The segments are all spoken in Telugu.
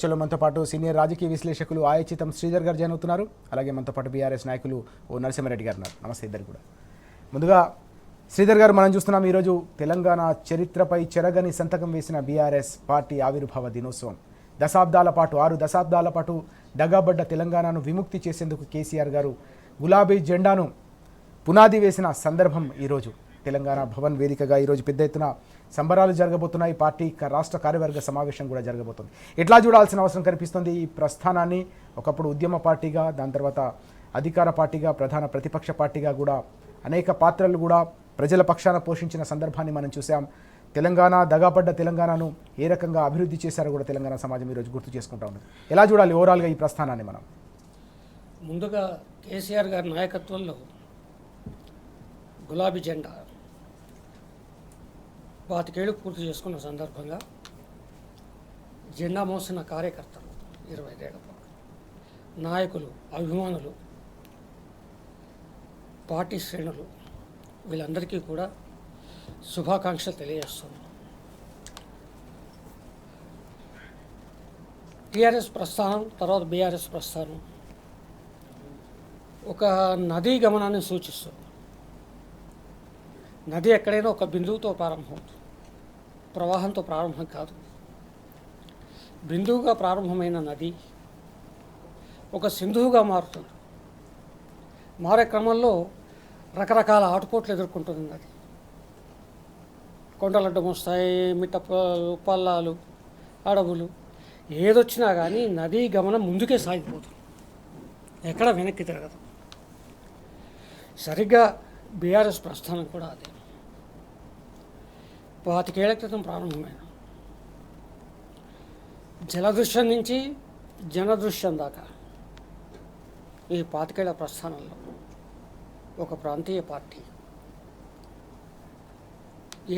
చర్చలో మనతో పాటు సీనియర్ రాజకీయ విశ్లేషకులు ఆయచితం శ్రీధర్ గారు జాయిన్ అవుతున్నారు. అలాగే మనతో పాటు బీఆర్ఎస్ నాయకులు ఓ నరసింహారెడ్డి గారు ఉన్నారు. నమస్తే ఇద్దరు కూడా. ముందుగా శ్రీధర్ గారు, మనం చూస్తున్నాం ఈరోజు తెలంగాణ చరిత్రపై చెరగని సంతకం వేసిన బీఆర్ఎస్ పార్టీ ఆవిర్భావ దినోత్సవం. 6 దశాబ్దాల పాటు డగాబడ్డ తెలంగాణను విముక్తి చేసేందుకు కేసీఆర్ గారు గులాబీ జెండాను పునాది వేసిన సందర్భం ఈరోజు. తెలంగాణ భవన్ వేదికగా ఈరోజు పెద్ద ఎత్తున సంబరాలు జరగబోతున్నాయి. పార్టీ రాష్ట్ర కార్యవర్గ సమావేశం కూడా జరగబోతుంది. ఎట్లా చూడాల్సిన అవసరం కనిపిస్తుంది ఈ ప్రస్థానాన్ని? ఒకప్పుడు ఉద్యమ పార్టీగా, దాని తర్వాత అధికార పార్టీగా, ప్రధాన ప్రతిపక్ష పార్టీగా కూడా అనేక పాత్రలు కూడా ప్రజల పక్షాన పోషించిన సందర్భాన్ని మనం చూసాం. తెలంగాణ దగాపడ్డ తెలంగాణను ఏ రకంగా అభివృద్ధి చేశారో కూడా తెలంగాణ సమాజం ఈరోజు గుర్తు చేసుకుంటా ఉంది. ఎలా చూడాలి ఓవరాల్గా ఈ ప్రస్థానాన్ని మనం? ముందుగా కేసీఆర్ గారి నాయకత్వంలో గులాబీ జెండా 25 ఏళ్ళు పూర్తి చేసుకున్న సందర్భంగా జెండా మోసిన కార్యకర్తలు 25 ఏళ్ల పాటు, నాయకులు, అభిమానులు, పార్టీ శ్రేణులు వీళ్ళందరికీ కూడా శుభాకాంక్షలు తెలియజేస్తున్నాం. టీఆర్ఎస్ ప్రస్థానం తర్వాత బీఆర్ఎస్ ప్రస్థానం ఒక నదీ గమనాన్ని సూచిస్తుంది. నది ఎక్కడైనా ఒక బిందువుతో ప్రారంభమవుతుంది, ప్రవాహంతో ప్రారంభం కాదు. బిందువుగా ప్రారంభమైన నది ఒక సింధువుగా మారుతుంది. మారే క్రమంలో రకరకాల ఆటుపోట్లు ఎదుర్కొంటుంది నది. కొండలడ్డం వస్తాయి, మిట్ట పల్లాలు, అడవులు, ఏదొచ్చినా కానీ నదీ గమనం ముందుకే సాగిపోతుంది, ఎక్కడ వెనక్కి తిరగదు. సరిగ్గా బీఆర్ఎస్ ప్రస్థానం కూడా అదే. 25 ఏళ్ల క్రితం ప్రారంభమైన జలదృశ్యం నుంచి జనదృశ్యం దాకా ఈ 25 ఏళ్ల ప్రస్థానంలో ఒక ప్రాంతీయ పార్టీ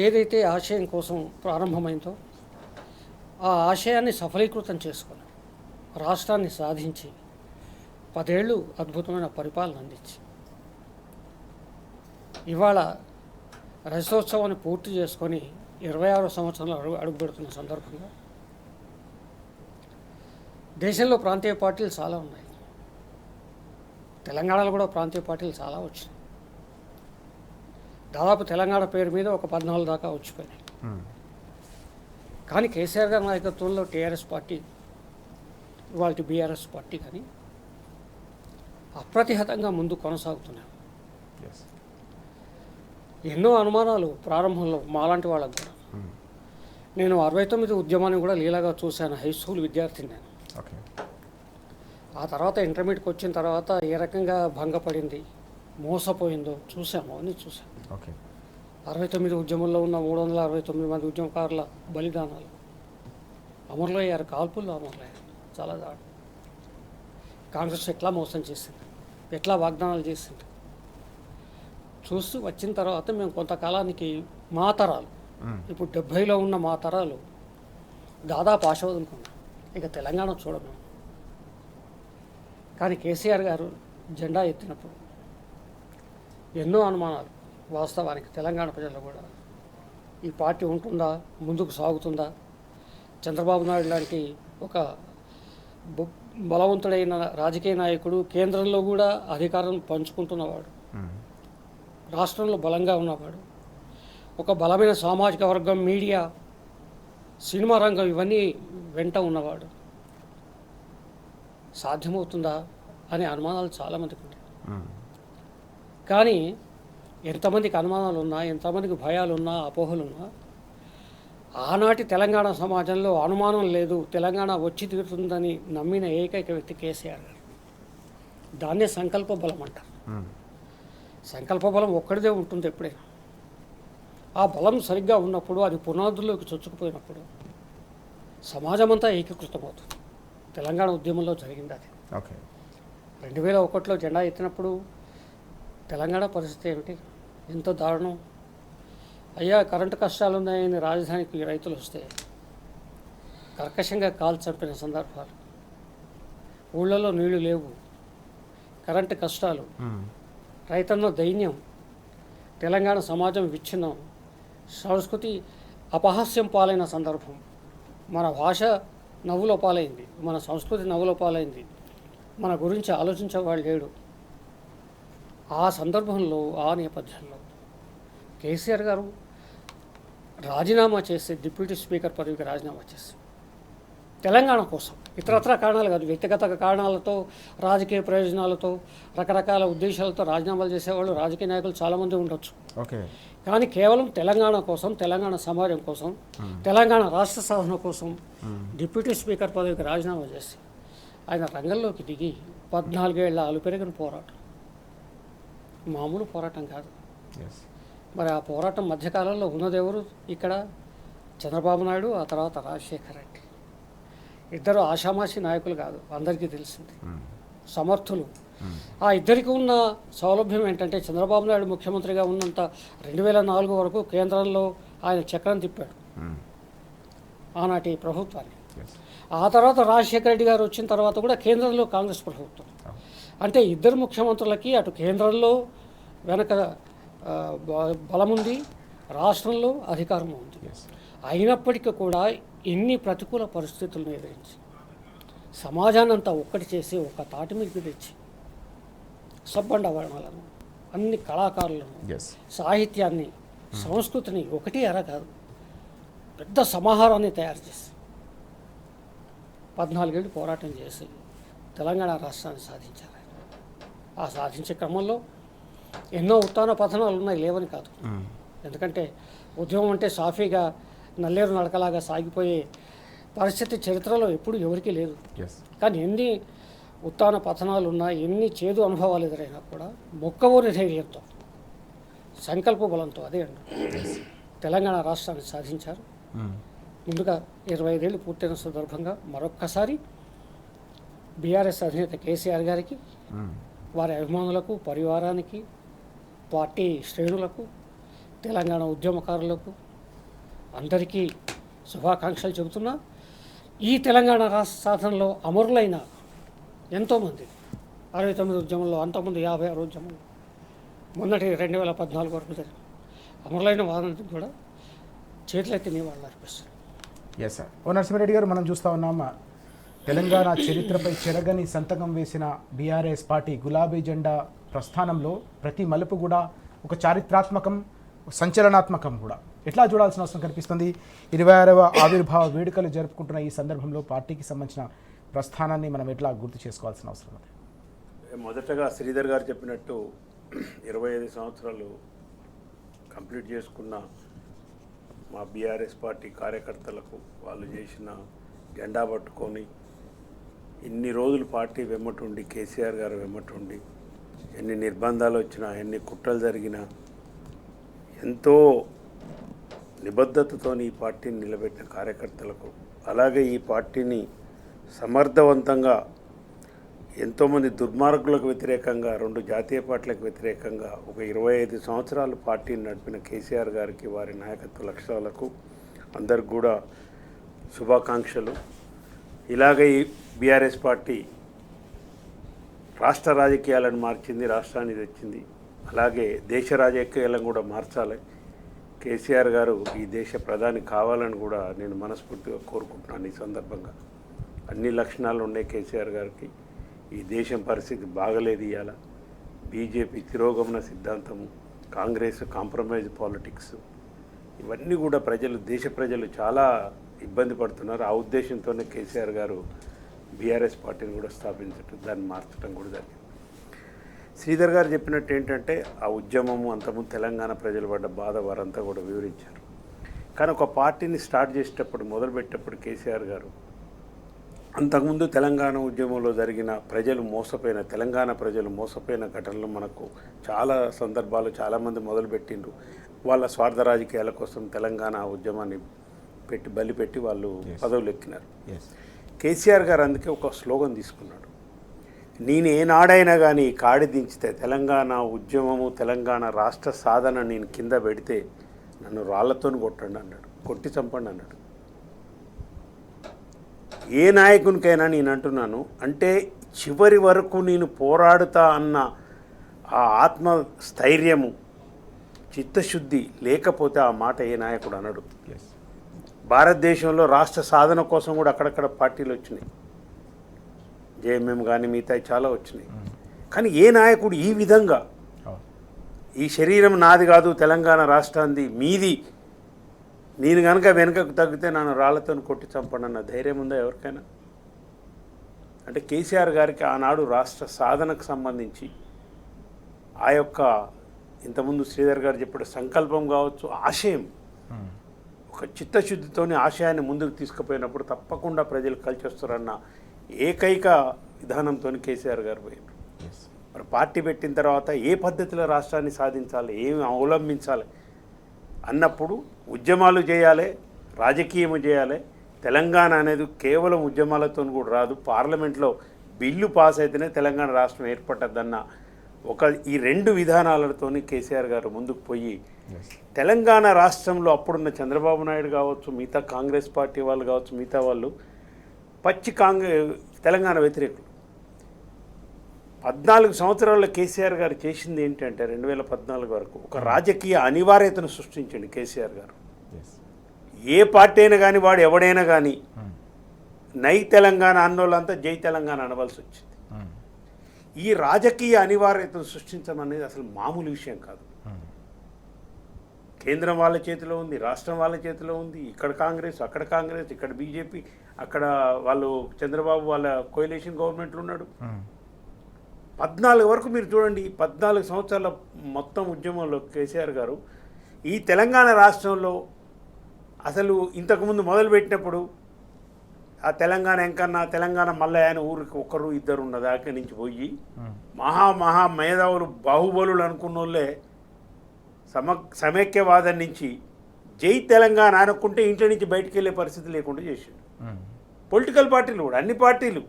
ఏదైతే ఆశయం కోసం ప్రారంభమైందో ఆ ఆశయాన్ని సఫలీకృతం చేసుకొని రాష్ట్రాన్ని సాధించి 10 ఏళ్ళు అద్భుతమైన పరిపాలన అందించి ఇవాళ రజతోత్సవాన్ని పూర్తి చేసుకొని 26వ సంవత్సరంలో అడుగుపెడుతున్న సందర్భంగా దేశంలో ప్రాంతీయ పార్టీలు చాలా ఉన్నాయి. తెలంగాణలో కూడా ప్రాంతీయ పార్టీలు చాలా వచ్చినాయి. దాదాపు తెలంగాణ పేరు మీద ఒక 14 దాకా వచ్చిపోయినాయి. కానీ కేసీఆర్ గారి నాయకత్వంలో టీఆర్ఎస్ పార్టీ, ఇవాళ బీఆర్ఎస్ పార్టీ కానీ అప్రతిహతంగా ముందు కొనసాగుతున్నాయి. ఎన్నో అనుమానాలు ప్రారంభంలో మాలాంటి వాళ్ళకు కూడా. నేను 69 ఉద్యమాన్ని కూడా లీలాగా చూశాను. హై స్కూల్ విద్యార్థిని నేను. ఆ తర్వాత ఇంటర్మీడియట్కి వచ్చిన తర్వాత ఏ రకంగా భంగపడింది, మోసపోయిందో చూసాము, అని చూసాము. 69 ఉద్యమంలో ఉన్న 369 మంది ఉద్యమకారుల బలిదానాలు, అమరులయ్యారు, కాల్పుల్లో అమరులయ్యారు. చాలా దాడు. కాంగ్రెస్ ఎట్లా మోసం చేసింది, ఎట్లా వాగ్దానాలు చేసింది చూస్తూ వచ్చిన తర్వాత మేము కొంతకాలానికి మా తరాలు, ఇప్పుడు 70లో ఉన్న మా తరాలు దాదాపు ఆశ వదులుకున్నాం, ఇక తెలంగాణ చూడము. కానీ కేసీఆర్ గారు జెండా ఎత్తినప్పుడు ఎన్నో అనుమానాలు. వాస్తవానికి తెలంగాణ ప్రజల్లో కూడా ఈ పార్టీ ఉంటుందా, ముందుకు సాగుతుందా, చంద్రబాబు నాయుడు లాంటి ఒక బలవంతుడైన రాజకీయ నాయకుడు కేంద్రంలో కూడా అధికారం పంచుకుంటున్నవాడు, రాష్ట్రంలో బలంగా ఉన్నవాడు, ఒక బలమైన సామాజిక వర్గం, మీడియా, సినిమా రంగం ఇవన్నీ వెంట ఉన్నవాడు, సాధ్యమవుతుందా అనే అనుమానాలు చాలామందికి ఉంటాయి. కానీ ఎంతమందికి అనుమానాలు ఉన్నా, ఎంతమందికి భయాలున్నా, అపోహలున్నా, ఆనాటి తెలంగాణ సమాజంలో అనుమానం లేదు, తెలంగాణ వచ్చి తీరుతుందని నమ్మిన ఏకైక వ్యక్తి కేసీఆర్ గారు. దాన్నే సంకల్ప బలం అంటారు. సంకల్ప బలం ఒక్కడిదే ఉంటుంది ఎప్పుడైనా. ఆ బలం సరిగ్గా ఉన్నప్పుడు, అది పునాదుల్లోకి చొచ్చుకుపోయినప్పుడు సమాజం అంతా ఏకీకృతమవుతుంది. తెలంగాణ ఉద్యమంలో జరిగింది అది. 2001లో జెండా ఎత్తినప్పుడు తెలంగాణ పరిస్థితి ఏమిటి, ఎంతో దారుణం. అయ్యా కరెంటు కష్టాలు ఉన్నాయని రాజధానికి రైతులు వస్తే కర్కశంగా కాలు చంపిన సందర్భాలు, ఊళ్ళలో నీళ్లు లేవు, కరెంటు కష్టాలు, రైతన్న దైన్యం, తెలంగాణ సమాజం విచ్ఛిన్నం, సంస్కృతి అపహాస్యం పాలైన సందర్భం, మన భాష నవ్వుల పాలైంది, మన సంస్కృతి నవ్వుల పాలైంది, మన గురించి ఆలోచించేవాడు లేడు. ఆ సందర్భంలో, ఆ నేపథ్యంలో కేసీఆర్ గారు రాజీనామా చేసి, డిప్యూటీ స్పీకర్ పదవికి రాజీనామా చేసి తెలంగాణ కోసం, ఇతరత్ర కారణాలు కాదు, వ్యక్తిగత కారణాలతో, రాజకీయ ప్రయోజనాలతో, రకరకాల ఉద్దేశాలతో రాజీనామాలు చేసేవాళ్ళు రాజకీయ నాయకులు చాలామంది ఉండొచ్చు. ఓకే. కానీ కేవలం తెలంగాణ కోసం, తెలంగాణ సమాజం కోసం, తెలంగాణ రాష్ట్ర సాధన కోసం డిప్యూటీ స్పీకర్ పదవికి రాజీనామా చేసి ఆయన రంగంలోకి దిగి 14 ఏళ్ల అలుపెరిగిన పోరాటం మామూలు పోరాటం కాదు. మరి ఆ పోరాటం మధ్యకాలంలో ఉన్నదెవరు ఇక్కడ? చంద్రబాబు నాయుడు, ఆ తర్వాత రాజశేఖర్ రెడ్డి. ఇద్దరు ఆషామాషి నాయకులు కాదు, అందరికీ తెలిసింది, సమర్థులు. ఆ ఇద్దరికి ఉన్న సౌలభ్యం ఏంటంటే, చంద్రబాబు నాయుడు ముఖ్యమంత్రిగా ఉన్నంత 2004 వరకు కేంద్రంలో ఆయన చక్రం తిప్పాడు ఆనాటి ప్రభుత్వాన్ని. ఆ తర్వాత రాజశేఖర రెడ్డి గారు వచ్చిన తర్వాత కూడా కేంద్రంలో కాంగ్రెస్ ప్రభుత్వం. అంటే ఇద్దరు ముఖ్యమంత్రులకి అటు కేంద్రంలో వెనక బలముంది, రాష్ట్రంలో అధికారం ఉంది. అయినప్పటికీ కూడా ఎన్ని ప్రతికూల పరిస్థితులను ఎదిరించి సమాజాన్ని అంతా ఒక్కటి చేసి ఒక తాటి మీదకి తెచ్చి సబ్బండ వర్ణాలను, అన్ని కళాకారులను, సాహిత్యాన్ని, సంస్కృతిని ఒకటి ఎర కాదు పెద్ద సమాహారాన్ని తయారు చేసి 14 ఏళ్ళు పోరాటం చేసి తెలంగాణ రాష్ట్రాన్ని సాధించారు. ఆ సాధించే క్రమంలో ఎన్నో ఉత్థాన పతనాలు ఉన్నాయి, లేవని కాదు. ఎందుకంటే ఉద్యమం అంటే సాఫీగా నల్లేరు నడకలాగా సాగిపోయే పరిస్థితి చరిత్రలో ఎప్పుడు ఎవరికీ లేదు. కానీ ఎన్ని ఉత్థాన పతనాలు ఉన్నా, ఎన్ని చేదు అనుభవాలు ఎదురైనా కూడా మొక్కవోని ధైర్యంతో, సంకల్ప బలంతో అదే తెలంగాణ రాష్ట్రాన్ని సాధించారు. ముందుగా 25 ఏళ్ళు పూర్తయిన సందర్భంగా మరొక్కసారి బీఆర్ఎస్ అధినేత కేసీఆర్ గారికి, వారి అభిమానులకు, పరివారానికి, పార్టీ శ్రేణులకు, తెలంగాణ ఉద్యమకారులకు అందరికీ శుభాకాంక్షలు చెబుతున్నా. ఈ తెలంగాణ రాష్ట్ర సాధనలో అమరులైన ఎంతోమంది, 69 ఉద్యమంలో, అంతకుముందు 56 ఉద్యమంలో, మొన్నటి 2014 వరకు జరిగిన అమరులైన వారందరికీ కూడా చేతులెత్తి నివాళులు అర్పిస్తారు. Yes sir. ఓ నరసింహారెడ్డి గారు, మనం చూస్తూ ఉన్నామా తెలంగాణ చరిత్రపై చెరగని సంతకం వేసిన బీఆర్ఎస్ పార్టీ గులాబీ జెండా ప్రస్థానంలో ప్రతి మలుపు కూడా ఒక చారిత్రాత్మకం, సంచలనాత్మకం కూడా. ఎట్లా చూడాల్సిన అవసరం కనిపిస్తుంది? 26వ ఆవిర్భావ వేడుకలు జరుపుకుంటున్న ఈ సందర్భంలో పార్టీకి సంబంధించిన ప్రస్థానాన్ని మనం ఎట్లా గుర్తు చేసుకోవాల్సిన అవసరం ఉంది? మొదటగా శ్రీధర్ గారు చెప్పినట్టు 25 సంవత్సరాలు కంప్లీట్ చేసుకున్న మా బీఆర్ఎస్ పార్టీ కార్యకర్తలకు, వాళ్ళు చేసిన జెండా పట్టుకొని ఇన్ని రోజులు పార్టీ వెమ్మటుండి, కేసీఆర్ గారు వెమ్మటుండి, ఎన్ని నిర్బంధాలు వచ్చినా, ఎన్ని కుట్రలు జరిగినా ఎంతో నిబద్ధతతో ఈ పార్టీని నిలబెట్టిన కార్యకర్తలకు, అలాగే ఈ పార్టీని సమర్థవంతంగా ఎంతోమంది దుర్మార్గులకు వ్యతిరేకంగా, 2 జాతీయ పార్టీలకు వ్యతిరేకంగా ఒక 25 సంవత్సరాలు పార్టీని నడిపిన కేసీఆర్ గారికి, వారి నాయకత్వ లక్ష్యాలకు అందరికి కూడా శుభాకాంక్షలు. ఇలాగే ఈ బీఆర్ఎస్ పార్టీ రాష్ట్ర రాజకీయాలను మార్చింది, రాష్ట్రాన్ని తెచ్చింది. అలాగే దేశ రాజకీయాలను కూడా మార్చాలి. కేసీఆర్ గారు ఈ దేశ ప్రధాని కావాలని కూడా నేను మనస్ఫూర్తిగా కోరుకుంటున్నాను. ఈ సందర్భంగా అన్ని లక్షణాలు ఉన్నాయి కేసీఆర్ గారికి. ఈ దేశం పరిస్థితి బాగలేదు. ఇవాళ బీజేపీ తిరోగమన సిద్ధాంతము, కాంగ్రెస్ కాంప్రమైజ్ పాలిటిక్స్, ఇవన్నీ కూడా దేశ ప్రజలు చాలా ఇబ్బంది పడుతున్నారు. ఆ ఉద్దేశంతోనే కేసీఆర్ గారు బీఆర్ఎస్ పార్టీని కూడా స్థాపించటం, దాన్ని మార్చడం కూడా జరిగింది. శ్రీధర్ గారు చెప్పినట్టు ఏంటంటే, ఆ ఉద్యమము అంతకుముందు తెలంగాణ ప్రజలు పడ్డ బాధ వారంతా కూడా వివరించారు. కానీ ఒక పార్టీని స్టార్ట్ చేసేటప్పుడు, మొదలుపెట్టేటప్పుడు కేసీఆర్ గారు అంతకుముందు తెలంగాణ ఉద్యమంలో జరిగిన తెలంగాణ ప్రజలు మోసపోయిన ఘటనలు మనకు చాలా సందర్భాలు, చాలామంది మొదలుపెట్టిండ్రు. వాళ్ళ స్వార్థ రాజకీయాల కోసం తెలంగాణ ఉద్యమాన్ని బలిపెట్టి వాళ్ళు పదవులు ఎక్కినారు. కేసీఆర్ గారు అందుకే ఒక స్లోగన్ తీసుకున్నాడు, నేను ఏనాడైనా కానీ కాడి దించితే, తెలంగాణ ఉద్యమము, తెలంగాణ రాష్ట్ర సాధన నేను కింద పెడితే నన్ను రాళ్లతో కొట్టండి అన్నాడు, కొట్టి చంపండి అన్నాడు. ఏ నాయకునికైనా నేను అంటున్నాను, అంటే చివరి వరకు నేను పోరాడుతా అన్న ఆ ఆత్మస్థైర్యము, చిత్తశుద్ధి లేకపోతే ఆ మాట ఏ నాయకుడు అనడు. భారతదేశంలో రాష్ట్ర సాధన కోసం కూడా అక్కడక్కడ పార్టీలు వచ్చినాయి, జేఎంఎం కానీ మిగతా చాలా వచ్చినాయి. కానీ ఏ నాయకుడు ఈ విధంగా ఈ శరీరం నాది కాదు, తెలంగాణ రాష్ట్రాన్ని మీది, నేను కనుక వెనుకకు తగ్గితే నన్ను రాళ్లతో కొట్టి చంపనన్న ధైర్యం ఉందా ఎవరికైనా? అంటే కేసీఆర్ గారికి ఆనాడు రాష్ట్ర సాధనకు సంబంధించి ఆ యొక్క ఇంతకుముందు శ్రీధర్ గారు చెప్పిన సంకల్పం కావచ్చు, ఆశయం, ఒక చిత్తశుద్ధితోని ఆశయాన్ని ముందుకు తీసుకుపోయినప్పుడు తప్పకుండా ప్రజలు కలిసి వస్తారన్న ఏకైక విధానంతో కేసీఆర్ గారు పోయినారు. మరి పార్టీ పెట్టిన తర్వాత ఏ పద్ధతిలో రాష్ట్రాన్ని సాధించాలి, ఏమి అవలంబించాలి అన్నప్పుడు ఉద్యమాలు చేయాలి, రాజకీయము చేయాలి. తెలంగాణ అనేది కేవలం ఉద్యమాలతో కూడా రాదు, పార్లమెంట్లో బిల్లు పాస్ అయితేనే తెలంగాణ రాష్ట్రం ఏర్పడ్డదన్న ఈ రెండు విధానాలతోని కేసీఆర్ గారు ముందుకు పోయి తెలంగాణ రాష్ట్రంలో అప్పుడున్న చంద్రబాబు నాయుడు కావచ్చు, మిగతా కాంగ్రెస్ పార్టీ వాళ్ళు కావచ్చు, మిగతా వాళ్ళు పచ్చి తెలంగాణ వ్యతిరేకులు. 14 సంవత్సరాల్లో కేసీఆర్ గారు చేసింది ఏంటంటే 2014 వరకు ఒక రాజకీయ అనివార్యతను సృష్టించండి కేసీఆర్ గారు. ఏ పార్టీ అయినా కానీ వాడు ఎవడైనా కానీ నై తెలంగాణ అన్నోళ్ళంతా జై తెలంగాణ అనవలసి వచ్చింది. ఈ రాజకీయ అనివార్యతను సృష్టించడం అనేది అసలు మామూలు విషయం కాదు. కేంద్రం వాళ్ళ చేతిలో ఉంది, రాష్ట్రం వాళ్ళ చేతిలో ఉంది. ఇక్కడ కాంగ్రెస్, అక్కడ కాంగ్రెస్, ఇక్కడ బీజేపీ, అక్కడ వాళ్ళు చంద్రబాబు వాళ్ళ కోయలేషన్ గవర్నమెంట్లు ఉన్నాడు. 14 వరకు మీరు చూడండి, 14 సంవత్సరాల మొత్తం ఉద్యమంలో కేసీఆర్ గారు ఈ తెలంగాణ రాష్ట్రంలో అసలు ఇంతకుముందు మొదలుపెట్టినప్పుడు ఆ తెలంగాణ ఎంకన్నా తెలంగాణ మల్లయ్య ఊరికి ఒకరు ఇద్దరు ఉన్న దాకా నుంచి పోయి మహా మేధావులు బాహుబలులు అనుకున్న వాళ్ళే సమైక్యవాదం నుంచి జై తెలంగాణ అనుకుంటే ఇంటి నుంచి బయటికి వెళ్ళే పరిస్థితి లేకుండా చేసిండు. పొలిటికల్ పార్టీలు కూడా అన్ని పార్టీలు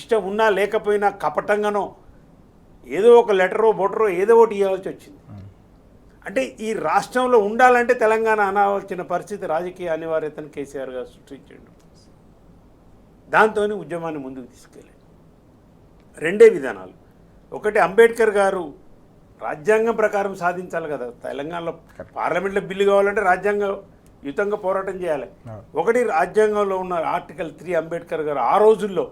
ఇష్టం ఉన్నా లేకపోయినా కపటంగానో ఏదో ఒక లెటరో బొటరో ఏదో ఒకటి ఇవ్వాల్సి వచ్చింది. అంటే ఈ రాష్ట్రంలో ఉండాలంటే తెలంగాణ అనవలసిన పరిస్థితి రాజకీయ అనివార్యతను కేసీఆర్ గారు సృష్టించాడు. దాంతో ఉద్యమాన్ని ముందుకు తీసుకెళ్ళాడు. రెండే విధానాలు. ఒకటి, అంబేద్కర్ గారు రాజ్యాంగం ప్రకారం సాధించాలి కదా, తెలంగాణలో పార్లమెంట్లో బిల్లు కావాలంటే రాజ్యాంగయుతంగా పోరాటం చేయాలి. ఒకటి, రాజ్యాంగంలో ఉన్న ఆర్టికల్ 3 అంబేద్కర్ గారు ఆ రోజుల్లో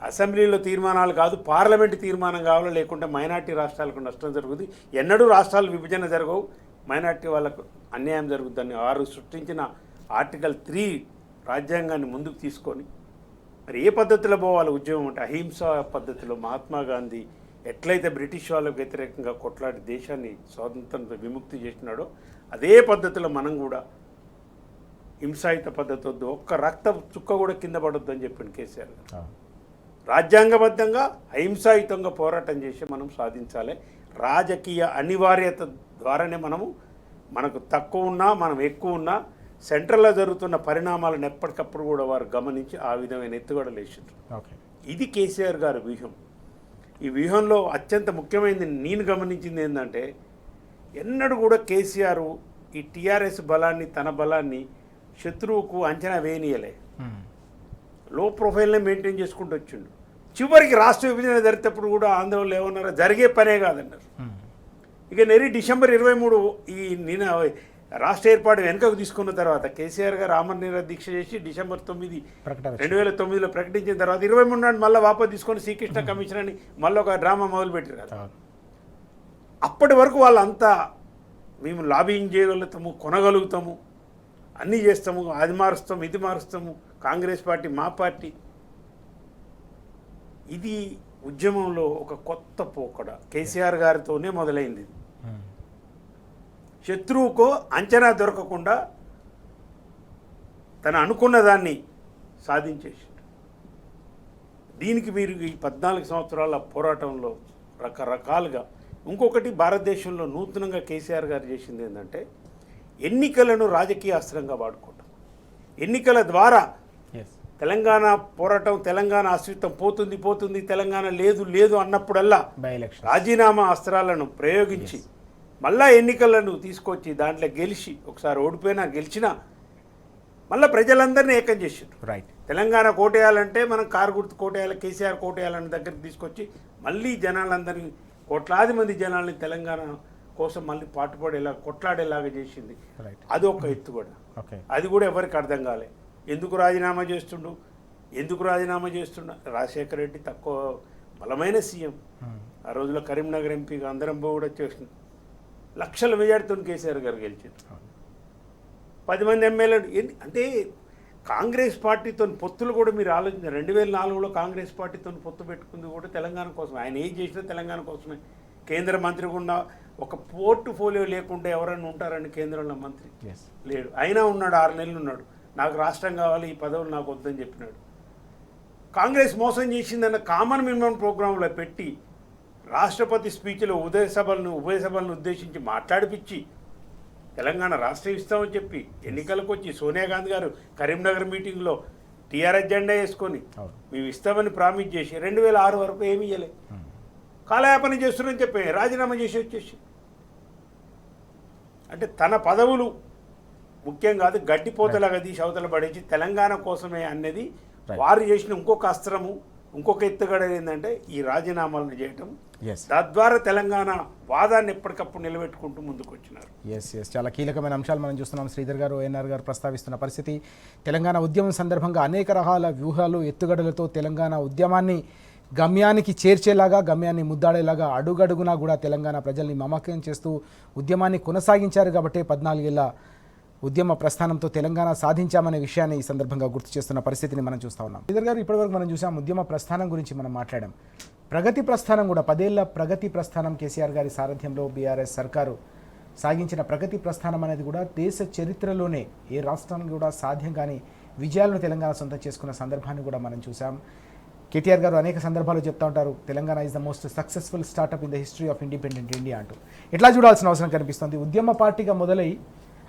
అసెంబ్లీలో తీర్మానాలు కాదు, పార్లమెంటు తీర్మానం కావాలి, లేకుంటే మైనార్టీ రాష్ట్రాలకు నష్టం జరుగుతుంది, ఎన్నడూ రాష్ట్రాలు విభజన జరగవు, మైనార్టీ వాళ్ళకు అన్యాయం జరుగుతుందని వారు సృష్టించిన ఆర్టికల్ 3 రాజ్యాంగాన్ని ముందుకు తీసుకొని మరి ఏ పద్ధతిలో పోవాలి ఉద్యమం అంటే అహింసా పద్ధతిలో మహాత్మా గాంధీ ఎట్లయితే బ్రిటిష్ వాళ్ళకు వ్యతిరేకంగా కొట్లాడి దేశాన్ని స్వాతంత్రంతో విముక్తి చేసినాడో అదే పద్ధతిలో మనం కూడా హింసాయుత పద్ధతి వద్దు, ఒక్క రక్త చుక్క కూడా కింద పడొద్దు అని చెప్పింది కేసీఆర్ గారు. రాజ్యాంగబద్ధంగా అహింసాయుతంగా పోరాటం చేసి మనం సాధించాలి. రాజకీయ అనివార్యత ద్వారానే మనకు తక్కువ ఉన్నా మనం ఎక్కువ ఉన్నా సెంట్రల్లో జరుగుతున్న పరిణామాలను ఎప్పటికప్పుడు కూడా వారు గమనించి ఆ విధమైన ఎత్తుగడలు వేసారు. ఇది కేసీఆర్ గారి వ్యూహం. ఈ వ్యూహంలో అత్యంత ముఖ్యమైనది నేను గమనించింది ఏంటంటే ఎన్నడూ కూడా కేసీఆర్ ఈ టీఆర్ఎస్ బలాన్ని తన బలాన్ని శత్రువుకు అంచనా వేయనీయలే, లో ప్రొఫైల్నే మెయింటైన్ చేసుకుంటూ వచ్చిండు. చివరికి రాష్ట్ర విభజన జరిగేటప్పుడు కూడా ఆందోళనలు ఏమన్నారో జరిగే పనే కాదన్నారు. ఇక డిసెంబర్ 23 నిన్న రాష్ట్ర ఏర్పాటు వెనుకకు తీసుకున్న తర్వాత కేసీఆర్ గారు ఆమరణ దీక్ష చేసి డిసెంబర్ 9 2009లో ప్రకటించిన తర్వాత 23 నాడు మళ్ళీ వాపసు తీసుకొని శ్రీకృష్ణ కమిషన్ అని మళ్ళీ ఒక డ్రామా మొదలుపెట్టారు కదా. అప్పటి వరకు వాళ్ళంతా మేము లాబింగ్ చేయగలుగుతాము, కొనగలుగుతాము, అన్నీ చేస్తాము, అది మారుస్తాము, ఇది మారుస్తాము, కాంగ్రెస్ పార్టీ మా పార్టీ. ఇది ఉద్యమంలో ఒక కొత్త పోకడ కేసీఆర్ గారితోనే మొదలైంది. శత్రువుకో అంచనా దొరకకుండా తను అనుకున్న దాన్ని సాధించేసిండు. దీనికి మీరు ఈ 14 సంవత్సరాల పోరాటంలో రకరకాలుగా ఇంకొకటి భారతదేశంలో నూతనంగా కేసీఆర్ గారు చేసింది ఏంటంటే ఎన్నికలను రాజకీయ అస్త్రంగా వాడుకోవటం. ఎన్నికల ద్వారా తెలంగాణ పోరాటం, తెలంగాణ అస్తిత్వం పోతుంది, తెలంగాణ లేదు అన్నప్పుడల్లా రాజీనామా అస్త్రాలను ప్రయోగించి మళ్ళా ఎన్నికలను తీసుకొచ్చి దాంట్లో గెలిచి ఒకసారి ఓడిపోయినా గెలిచినా మళ్ళీ ప్రజలందరినీ ఏకం చేసారు. తెలంగాణ కోటేయాలంటే మనం కారు గుర్తు కోటేయాలి, కేసీఆర్ కోటేయాలని దగ్గరికి తీసుకొచ్చి మళ్ళీ జనాలందరినీ, కోట్లాది మంది జనాల్ని తెలంగాణ కోసం మళ్ళీ పాటుపడేలా కొట్లాడేలాగా చేసింది. రైట్. అది ఒక ఎత్తు కూడా. ఓకే. అది కూడా ఎవరికి అర్థం కాలే. ఎందుకు రాజీనామా చేస్తుండు, రాజశేఖర రెడ్డి తక్కువ బలమైన సీఎం. ఆ రోజుల్లో కరీంనగర్ ఎంపీగా అందరం కూడా చేసింది. లక్షల మెజార్టీతో కేసీఆర్ గారు గెలిచారు. 10 మంది ఎమ్మెల్యేలు. అంటే కాంగ్రెస్ పార్టీతో పొత్తులు కూడా మీరు ఆలోచించారు. 2004లో కాంగ్రెస్ పార్టీతో పొత్తు పెట్టుకుంది కూడా తెలంగాణ కోసం. ఆయన ఏం చేసినా తెలంగాణ కోసమే. కేంద్ర మంత్రిగా ఉన్న ఒక పోర్ట్ఫోలియో లేకుండా ఎవరైనా ఉంటారండి కేంద్రంలో మంత్రి? లేడు. అయినా ఉన్నాడు, 6 నెలలు ఉన్నాడు. నాకు రాష్ట్రం కావాలి, ఈ పదవులు నాకు వద్దని చెప్పినాడు. కాంగ్రెస్ మోసం చేసిందన్న కామన్ మినిమం ప్రోగ్రాంలో పెట్టి రాష్ట్రపతి స్పీచ్లో ఉభయ సభలను ఉద్దేశించి మాట్లాడిపించి తెలంగాణ రాష్ట్రం ఇస్తామని చెప్పి ఎన్నికలకు వచ్చి సోనియా గాంధీ గారు కరీంనగర్ మీటింగ్లో టీఆర్ఎస్ జెండా వేసుకొని మేము ఇస్తామని ప్రామిస్ చేసి 2006 వరకు ఏమి ఇవ్వలే. కాలయాపన చేస్తున్నారని చెప్పి రాజీనామా చేసి వచ్చేసి. అంటే తన పదవులు ముఖ్యం కాదు, గడ్డిపోతలాగా తీసి అవతల పడేసి తెలంగాణ కోసమే అనేది వారు చేసిన ఇంకొక అస్త్రము, ఇంకొక ఎత్తుగడ ఏంటంటే ఈ రాజీనామాలను చేయటం. తద్వారా తెలంగాణ వాదాన్ని ఎప్పటికప్పుడు నిలబెట్టుకుంటూ ముందుకు వచ్చినారు. చాలా కీలకమైన అంశాలు మనం చూస్తున్నాం. శ్రీధర్ గారు, ONR గారు ప్రస్తావిస్తున్న పరిస్థితి. తెలంగాణ ఉద్యమం సందర్భంగా అనేక రకాల వ్యూహాలు, ఎత్తుగడలతో తెలంగాణ ఉద్యమాన్ని గమ్యానికి చేర్చేలాగా, గమ్యాన్ని ముద్దాడేలాగా అడుగడుగునా కూడా తెలంగాణ ప్రజల్ని మమకం చేస్తూ ఉద్యమాన్ని కొనసాగించారు. కాబట్టి 14 ఏళ్ల ఉద్యమ ప్రస్థానంతో తెలంగాణ సాధించామనే విషయాన్ని ఈ సందర్భంగా గుర్తు చేస్తున్న పరిస్థితిని మనం చూస్తూ ఉన్నాం. శ్రీధర్ గారు, ఇప్పటివరకు మనం చూసాం ఉద్యమ ప్రస్థానం గురించి మనం మాట్లాడాం. ప్రగతి ప్రస్థానం కూడా 10 ఏళ్ల ప్రగతి ప్రస్థానం కేసీఆర్ గారి సారథ్యంలో బీఆర్ఎస్ సర్కారు సాగించిన ప్రగతి ప్రస్థానం అనేది కూడా దేశ చరిత్రలోనే ఏ రాష్ట్రానికి కూడా సాధ్యం కాని విజయాలను తెలంగాణ సొంతం చేసుకున్న సందర్భాన్ని కూడా మనం చూసాం. కేటీఆర్ గారు అనేక సందర్భాలు చెప్తూ ఉంటారు, Telangana is the most successful startup in the history of independent India అంటూ. ఎట్లా చూడాల్సిన అవసరం కనిపిస్తుంది. ఉద్యమ పార్టీగా మొదలై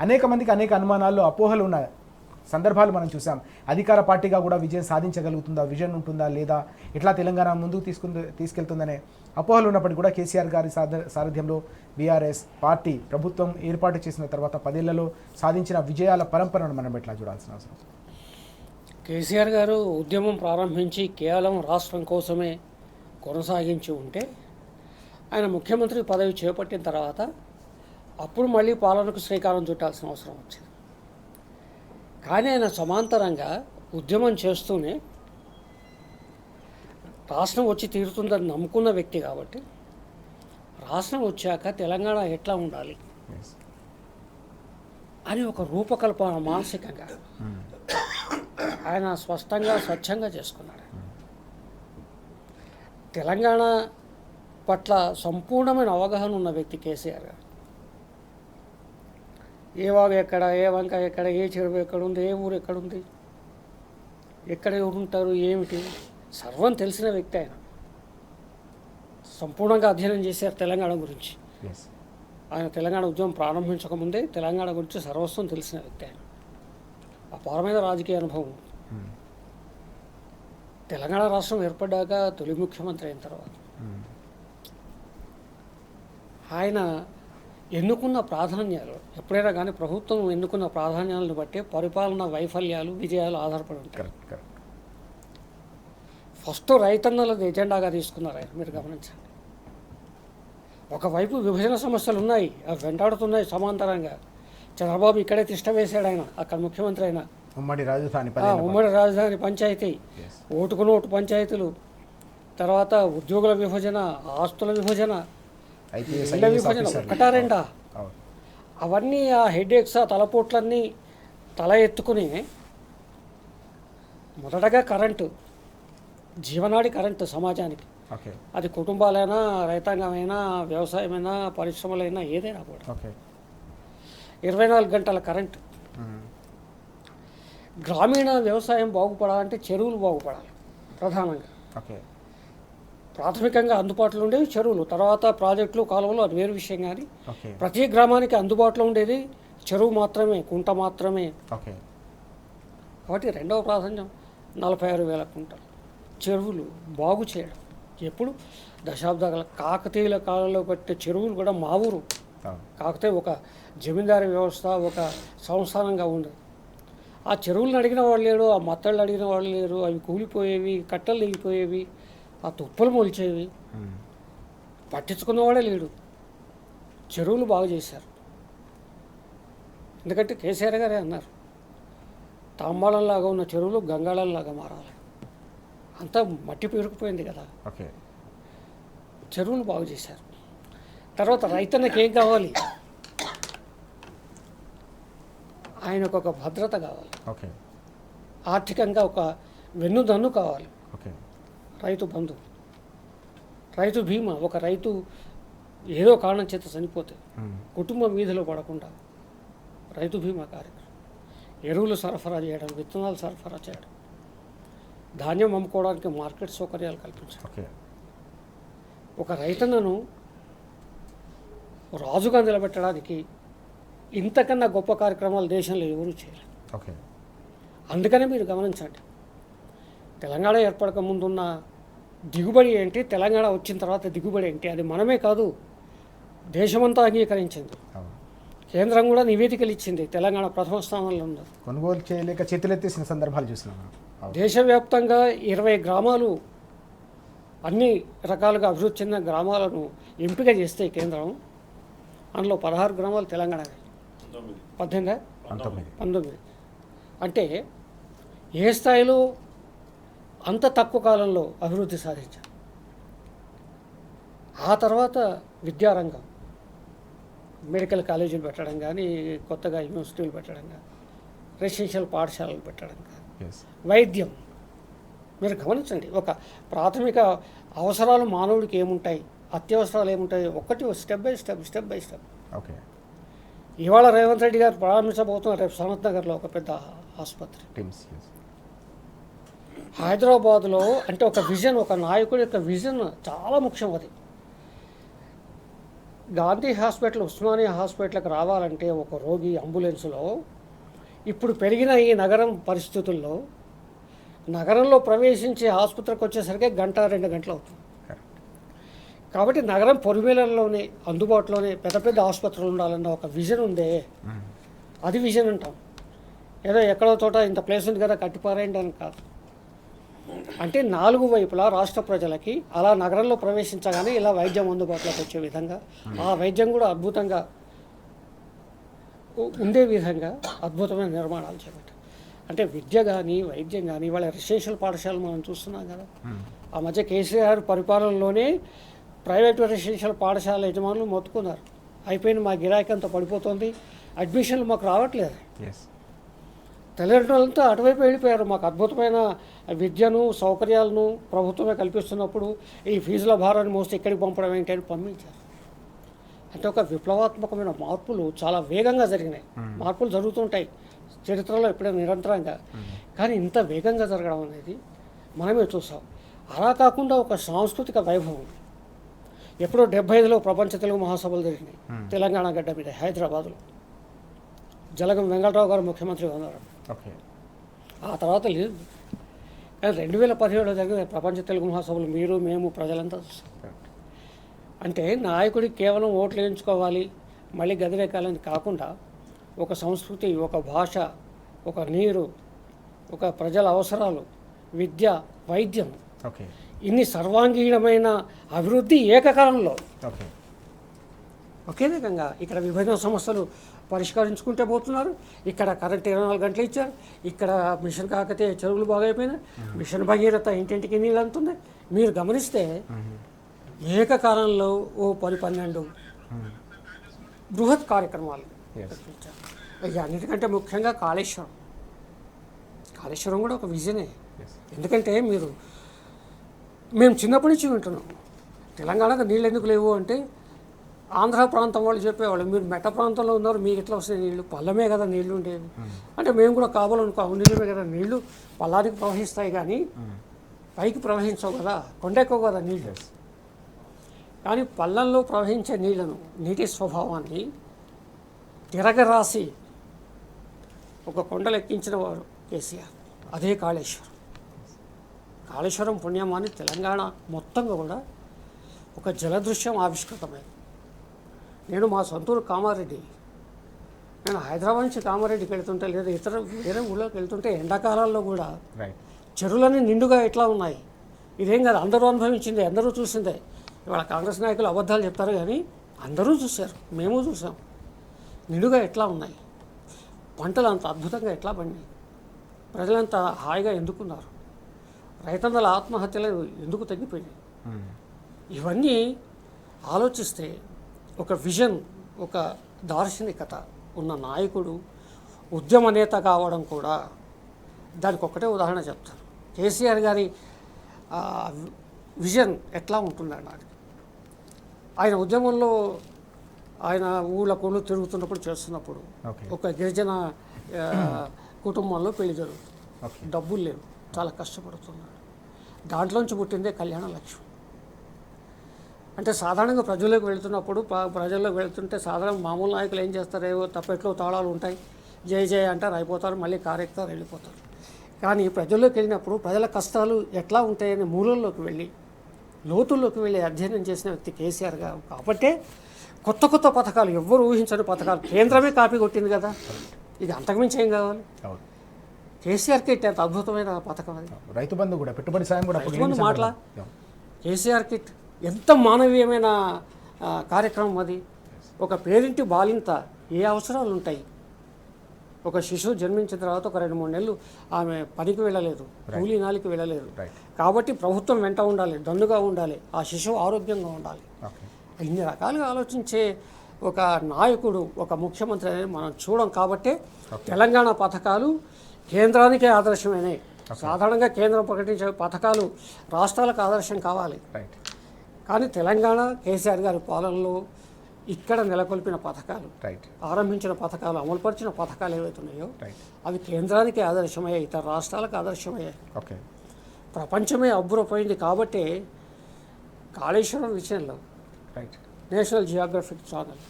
అనేక మందికి అనేక అనుమానాలు, అపోహలు ఉన్న సందర్భాలు మనం చూసాం. అధికార పార్టీగా కూడా విజయం సాధించగలుగుతుందా, విజన్ ఉంటుందా లేదా, ఎట్లా తెలంగాణ ముందుకు తీసుకెళ్తుందనే అపోహలు ఉన్నప్పటికీ కూడా కేసీఆర్ గారి సారథ్యంలో బీఆర్ఎస్ పార్టీ ప్రభుత్వం ఏర్పాటు చేసిన తర్వాత 10 ఏళ్లలో సాధించిన విజయాల పరంపరను మనం ఎట్లా చూడాల్సిన అవసరం. కేసీఆర్ గారు ఉద్యమం ప్రారంభించి కేవలం రాష్ట్రం కోసమే కొనసాగించి ఉంటే ఆయన ముఖ్యమంత్రి పదవి చేపట్టిన తర్వాత అప్పుడు మళ్ళీ పాలనకు శ్రీకారం చుట్టాల్సిన అవసరం వచ్చింది. కానీ ఆయన సమాంతరంగా ఉద్యమం చేస్తూనే రాష్ట్రం వచ్చి తీరుతుందని నమ్ముకున్న వ్యక్తి కాబట్టి రాష్ట్రం వచ్చాక తెలంగాణ ఎట్లా ఉండాలి అని ఒక రూపకల్పన మానసికంగా ఆయన స్పష్టంగా స్వచ్ఛంగా చేసుకున్నాడు. తెలంగాణ పట్ల సంపూర్ణమైన అవగాహన ఉన్న వ్యక్తి కేసీఆర్ గారు. ఏ వాగు ఎక్కడ, ఏ వంక ఎక్కడ, ఏ చెరువు ఎక్కడుంది, ఏ ఊరు ఎక్కడుంది, ఎక్కడ ఎవరు ఉంటారు, ఏమిటి సర్వం తెలిసిన వ్యక్తి ఆయన. సంపూర్ణంగా అధ్యయనం చేశారు తెలంగాణ గురించి. ఆయన తెలంగాణ ఉద్యమం ప్రారంభించకముందే తెలంగాణ గురించి సర్వస్వం తెలిసిన వ్యక్తి ఆయన. అపారమైన రాజకీయ అనుభవం. తెలంగాణ రాష్ట్రం ఏర్పడ్డాక తొలి ముఖ్యమంత్రి అయిన తర్వాత ఆయన ఎన్నుకున్న ప్రాధాన్యాలు ఎప్పుడైనా కానీ ప్రభుత్వం ఎన్నుకున్న ప్రాధాన్యాలను బట్టి పరిపాలన వైఫల్యాలు, విజయాలు ఆధారపడి ఉంటాయి. ఫస్ట్ రైతన్నలది ఎజెండాగా తీసుకున్నారు ఆయన. మీరు గమనించండి, ఒకవైపు విభజన సమస్యలు ఉన్నాయి, అవి వెంటాడుతున్నాయి సమాంతరంగా. చంద్రబాబు ఇక్కడే తిష్ట వేశాడు ఆయన, అక్కడ ముఖ్యమంత్రి అయినా. ఉమ్మడి రాజధాని పంచాయతీ, ఓటుకు నోటు పంచాయతీలు, తర్వాత ఉద్యోగుల విభజన, ఆస్తుల విభజన, ఇళ్ల విభజన, ఒకటా రెండా, అవన్నీ ఆ హెడేక్స్, ఆ తలపోట్లన్నీ తల ఎత్తుకుని మొదటగా కరెంటు, జీవనాడి కరెంటు సమాజానికి. అది కుటుంబాలైనా, రైతాంగమైనా, వ్యవసాయమైనా, పరిశ్రమలైనా, ఏదైనా కూడా 24 గంటల కరెంటు. గ్రామీణ వ్యవసాయం బాగుపడాలంటే చెరువులు బాగుపడాలి ప్రధానంగా. ప్రాథమికంగా అందుబాటులో ఉండేవి చెరువులు, తర్వాత ప్రాజెక్టులు, కాలువలు, అది వేరు విషయం. కానీ ప్రతి గ్రామానికి అందుబాటులో ఉండేది చెరువు మాత్రమే, కుంట మాత్రమే. కాబట్టి రెండవ ప్రాధాన్యం 46,000 కుంటలు చెరువులు బాగు చేయడం. ఎప్పుడు దశాబ్దాల కాకతీయుల కాలంలో కట్టే చెరువులు కూడా మా ఊరు కాకపోతే ఒక జమీందారీ వ్యవస్థ, ఒక సంస్థానంగా ఉండదు. ఆ చెరువులను అడిగిన వాళ్ళు లేడు, ఆ మత్తళ్ళు అడిగిన వాళ్ళు లేరు. అవి కూలిపోయేవి, కట్టలు దిగిపోయేవి, ఆ తుప్పలు మొలిచేవి, పట్టించుకున్నవాడే లేడు. చెరువులు బాగు చేశారు. ఎందుకంటే కేసీఆర్ గారే అన్నారు, తాంబాళంలాగా ఉన్న చెరువులు గంగాళంలాగా మారాలి. అంతా మట్టి పేరుకుపోయింది కదా. ఓకే. చెరువులు బాగు చేశారు. తర్వాత రైతన్నకి ఏం కావాలి? ఆయనకు ఒక భద్రత కావాలి, ఓకే. ఆర్థికంగా ఒక వెన్నుదన్ను కావాలి. ఓకే. రైతు బంధు, రైతు బీమా. ఒక రైతు ఏదో కారణం చేత చనిపోతే కుటుంబం వీధిలో పడకుండా రైతు బీమా కార్యక్రమం, ఎరువులు సరఫరా చేయడం, విత్తనాలు సరఫరా చేయడం, ధాన్యం అమ్ముకోవడానికి మార్కెట్ సౌకర్యాలు కల్పించడం. ఓకే. ఒక రైతన్నను రాజుగా నిలబెట్టడానికి ఇంతకన్నా గొప్ప కార్యక్రమాలు దేశంలో ఎవరూ చేయలేదు. ఓకే. అందుకనే మీరు గమనించండి, తెలంగాణ ఏర్పడక ముందున్న దిగుబడి ఏంటి, తెలంగాణ వచ్చిన తర్వాత దిగుబడి ఏంటి, అది మనమే కాదు దేశమంతా అంగీకరించింది. కేంద్రం కూడా నివేదికలు ఇచ్చింది. తెలంగాణ ప్రథమ స్థానంలో ఉంది. కొనుగోలు చేయలేక చేతులెత్తేసిన సందర్భాలు చూసినాం. దేశవ్యాప్తంగా 20 గ్రామాలు అన్ని రకాలుగా అభివృద్ధి చెందిన గ్రామాలను ఎంపిక చేస్తే కేంద్రం, అందులో 16 గ్రామాలు తెలంగాణ, 19 అంటే ఏ స్థాయిలో అంత తక్కువ కాలంలో అభివృద్ధి సాధించారు. ఆ తర్వాత విద్యారంగం, మెడికల్ కాలేజీలు పెట్టడం కానీ, కొత్తగా యూనివర్సిటీలు పెట్టడం కానీ, రెసిడెన్షియల్ పాఠశాలలు పెట్టడం కానీ, వైద్యం. మీరు గమనించండి, ఒక ప్రాథమిక అవసరాలు మానవుడికి ఏముంటాయి, అత్యవసరాలు ఏముంటాయి, ఒక్కటి స్టెప్ బై స్టెప్. ఓకే. ఇవాళ రేవంత్ రెడ్డి గారు ప్రారంభించబోతున్నారు రేపు సనత్ నగర్లో ఒక పెద్ద ఆసుపత్రి. హైదరాబాద్లో అంటే ఒక విజన్, ఒక నాయకుడి యొక్క విజన్ చాలా ముఖ్యం. అది గాంధీ హాస్పిటల్, ఉస్మానియా హాస్పిటల్కి రావాలంటే ఒక రోగి అంబులెన్స్లో ఇప్పుడు పెరిగిన ఈ నగరం పరిస్థితుల్లో నగరంలో ప్రవేశించి ఆసుపత్రికి వచ్చేసరికి 1-2 గంటలు అవుతుంది. కాబట్టి నగరం పొరిమేలలోనే అందుబాటులోనే పెద్ద ఆసుపత్రులు ఉండాలన్న ఒక విజన్ ఉందే, అది విజన్ అంటాం. ఏదో ఎక్కడో చోట ఇంత ప్లేస్ ఉంది కదా కట్టిపారేయండి అని కాదు. అంటే 4 వైపులా రాష్ట్ర ప్రజలకి అలా నగరంలో ప్రవేశించగానే ఇలా వైద్యం అందుబాటులోకి వచ్చే విధంగా, ఆ వైద్యం కూడా అద్భుతంగా ఉండే విధంగా అద్భుతమైన నిర్మాణాలు చేపట్టారు. అంటే విద్య కానీ, వైద్యం కానీ, వాళ్ళ రెసిడెన్షియల్ పాఠశాలలు మనం చూస్తున్నాం కదా. ఆ మధ్య కేసీఆర్ పరిపాలనలోనే ప్రైవేటు రెసిడెన్షియల్ పాఠశాల యజమానులు మొత్తుకున్నారు, అయిపోయింది మా గిరాకీ అంతా పడిపోతుంది, అడ్మిషన్లు మాకు రావట్లేదు. తల్లిదండ్రులంతా అటువైపు వెళ్ళిపోయారు. మాకు అద్భుతమైన విద్యను, సౌకర్యాలను ప్రభుత్వమే కల్పిస్తున్నప్పుడు ఈ ఫీజుల భారాన్ని మోస్తే ఎక్కడికి పంపడం ఏంటి అని పంపించారు. అంటే ఒక విప్లవాత్మకమైన మార్పులు చాలా వేగంగా జరిగినాయి. మార్పులు జరుగుతుంటాయి చరిత్రలో ఎప్పుడైనా నిరంతరంగా, కానీ ఇంత వేగంగా జరగడం అనేది మనమే చూసాం. అలా కాకుండా ఒక సాంస్కృతిక వైభవం. ఎప్పుడో 75లో ప్రపంచ తెలుగు మహాసభలు జరిగినాయి తెలంగాణ గడ్డ మీద హైదరాబాద్లో. జలగం వెంకటరావు గారు ముఖ్యమంత్రిగా ఉన్నారు. ఆ తర్వాత లేదు. కానీ 2017లో జరిగిన ప్రపంచ తెలుగు మహాసభలు మీరు, మేము, ప్రజలంతా చూస్తాం. అంటే నాయకుడికి కేవలం ఓట్లు వేయించుకోవాలి, మళ్ళీ గదిరేకాలని కాకుండా ఒక సంస్కృతి, ఒక భాష, ఒక నీరు, ఒక ప్రజల అవసరాలు, విద్య, వైద్యం, ఇన్ని సర్వాంగీణమైన అభివృద్ధి ఏకకాలంలో ఒకే రకంగా ఇక్కడ విభజన సమస్యలు పరిష్కరించుకుంటే పోతున్నారు. ఇక్కడ కరెంట్ 24 గంటలు ఇచ్చారు. ఇక్కడ మిషన్ కాకతే చెరువులు బాగైపోయినాయి. మిషన్ భగీరథ ఇంటింటికి నీళ్ళు అందుతుంది. మీరు గమనిస్తే ఏకకాలంలో 10-12 బృహత్ కార్యక్రమాలు ఇచ్చారు. అన్నిటికంటే ముఖ్యంగా కాళేశ్వరం కూడా ఒక విజనే. ఎందుకంటే మేము చిన్నప్పటి నుంచి వింటున్నాం, తెలంగాణకు నీళ్ళు ఎందుకు లేవు అంటే ఆంధ్ర ప్రాంతం వాళ్ళు చెప్పేవాళ్ళు, మీరు మెట్ట ప్రాంతంలో ఉన్నారు, మీకు ఎట్లా వస్తాయి నీళ్ళు, పల్లమే కదా నీళ్లు ఉండేవి. అంటే మేము కూడా కావాలనుకో నీళ్ళమే కదా నీళ్లు పల్లానికి ప్రవహిస్తాయి కానీ పైకి ప్రవహించవు కదా, కొండెక్కవు కదా నీళ్ళు. కానీ పల్లంలో ప్రవహించే నీళ్లను, నీటి స్వభావాన్ని తిరగరాసి ఒక కొండలు ఎక్కించిన వారు కేసీఆర్. అదే కాళేశ్వరం పుణ్యమాన్ని తెలంగాణ మొత్తంగా కూడా ఒక జలదృశ్యం ఆవిష్కృతమైంది. నేను మా సొంతూరు కామారెడ్డి, నేను హైదరాబాద్ నుంచి కామారెడ్డికి వెళ్తుంటే లేదా వేరే ఊళ్ళోకి వెళ్తుంటే ఎండాకాలాల్లో కూడా చెరువులన్నీ నిండుగా ఎట్లా ఉన్నాయి. ఇదేం కాదు, అందరూ అనుభవించిందే, అందరూ చూసిందే. ఇవాళ కాంగ్రెస్ నాయకులు అబద్ధాలు చెప్తారు కానీ అందరూ చూశారు, మేము చూసాం. నిండుగా ఎట్లా ఉన్నాయి, పంటలు అంత అద్భుతంగా ఎట్లా పండినాయి, ప్రజలంతా హాయిగా ఎందుకున్నారు, రైతన్నల ఆత్మహత్యలు ఎందుకు తగ్గిపోయినాయి. ఇవన్నీ ఆలోచిస్తే ఒక విజన్, ఒక దార్శనికత ఉన్న నాయకుడు ఉద్యమ నేత కావడం కూడా దానికి ఒక్కటే ఉదాహరణ చెప్తాను. కేసీఆర్ గారి విజన్ ఎట్లా ఉంటుందండి. ఆయన ఉద్యమంలో ఆయన ఊళ్ళ తిరుగుతున్నప్పుడు చేస్తున్నప్పుడు ఒక గిరిజన కుటుంబంలో పెళ్లి జరుగుతుంది. డబ్బులు లేవు, చాలా కష్టపడుతున్నాడు. దాంట్లోంచి పుట్టిందే కళ్యాణ లక్ష్మి. అంటే సాధారణంగా ప్రజల్లోకి వెళ్తున్నప్పుడు ప్రజల్లోకి వెళ్తుంటే సాధారణ మామూలు నాయకులు ఏం చేస్తారు, ఏవో తప్పెట్లో తాళాలు ఉంటాయి, జై జై అంటారు, అయిపోతారు, మళ్ళీ కారెక్తారు, వెళ్ళిపోతారు. కానీ ప్రజల్లోకి వెళ్ళినప్పుడు ప్రజల కష్టాలు ఎట్లా ఉంటాయని మూలల్లోకి వెళ్ళి లోతుల్లోకి వెళ్ళి అధ్యయనం చేసిన వ్యక్తి కేసీఆర్ గారు. కాబట్టే కొత్త కొత్త పథకాలు, ఎవ్వరు ఊహించని పథకాలు కేంద్రమే కాపీ కొట్టింది కదా. ఇది అంతకుమించి ఏం కావాలి. కేసీఆర్ కిట్ ఎంత అద్భుతమైన పథకం అది. రైతు బంధు కూడా, పెట్టుబడి సాయం కూడా, రైతు బంధు మాటల కేసీఆర్ కిట్ ఎంత మానవీయమైన కార్యక్రమం అది. ఒక పేరింటి బాలింత ఏ అవసరాలు ఉంటాయి. ఒక శిశువు జన్మించిన తర్వాత ఒక 2-3 నెలలు ఆమె పనికి వెళ్ళలేదు, కూలీ నాలికి వెళ్ళలేదు. కాబట్టి ప్రభుత్వం వెంట ఉండాలి, దన్నుగా ఉండాలి, ఆ శిశువు ఆరోగ్యంగా ఉండాలి. ఇన్ని రకాలుగా ఆలోచించే ఒక నాయకుడు, ఒక ముఖ్యమంత్రి అనేది మనం చూడం. కాబట్టే తెలంగాణ పథకాలు కేంద్రానికే ఆదర్శమైనవి. సాధారణంగా కేంద్రం ప్రకటించే పథకాలు రాష్ట్రాలకు ఆదర్శం కావాలి. కానీ తెలంగాణ కేసీఆర్ గారి పాలనలో ఇక్కడ నెలకొల్పిన పథకాలు, ఆరంభించిన పథకాలు, అమలుపరిచిన పథకాలు ఏవైతే ఉన్నాయో అవి కేంద్రానికి ఆదర్శమయ్యాయి, ఇతర రాష్ట్రాలకు ఆదర్శమయ్యాయి. ప్రపంచమే అబ్బురపోయింది. కాబట్టి కాళేశ్వరం విషయంలో నేషనల్ జియోగ్రఫిక్ ఛానల్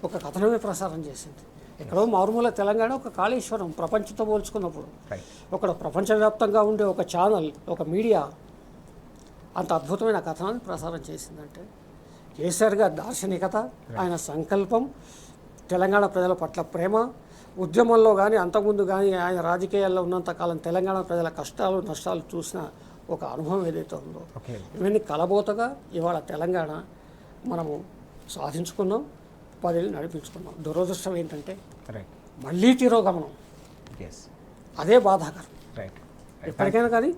ఒక కథనమే ప్రసారం చేసింది. ఎక్కడో మారుమూల తెలంగాణ, ఒక కాళేశ్వరం ప్రపంచంతో పోల్చుకున్నప్పుడు ఒక ప్రపంచవ్యాప్తంగా ఉండే ఒక ఛానల్, ఒక మీడియా అంత అద్భుతమైన కథనాన్ని ప్రసారం చేసిందంటే కేసీఆర్ గారి దార్శనికత, ఆయన సంకల్పం, తెలంగాణ ప్రజల పట్ల ప్రేమ, ఉద్యమంలో కానీ అంతకుముందు కానీ ఆయన రాజకీయాల్లో ఉన్నంతకాలం తెలంగాణ ప్రజల కష్టాలు నష్టాలు చూసిన ఒక అనుభవం ఏదైతే ఉందో ఇవన్నీ కలబోతగా ఇవాళ తెలంగాణ మనము సాధించుకున్నాం, 10 ఏళ్ళు నడిపించుకున్నాం. దురదృష్టం ఏంటంటే మళ్ళీ తిరోగమనం, అదే బాధాకరం. ఎప్పటికైనా కానీ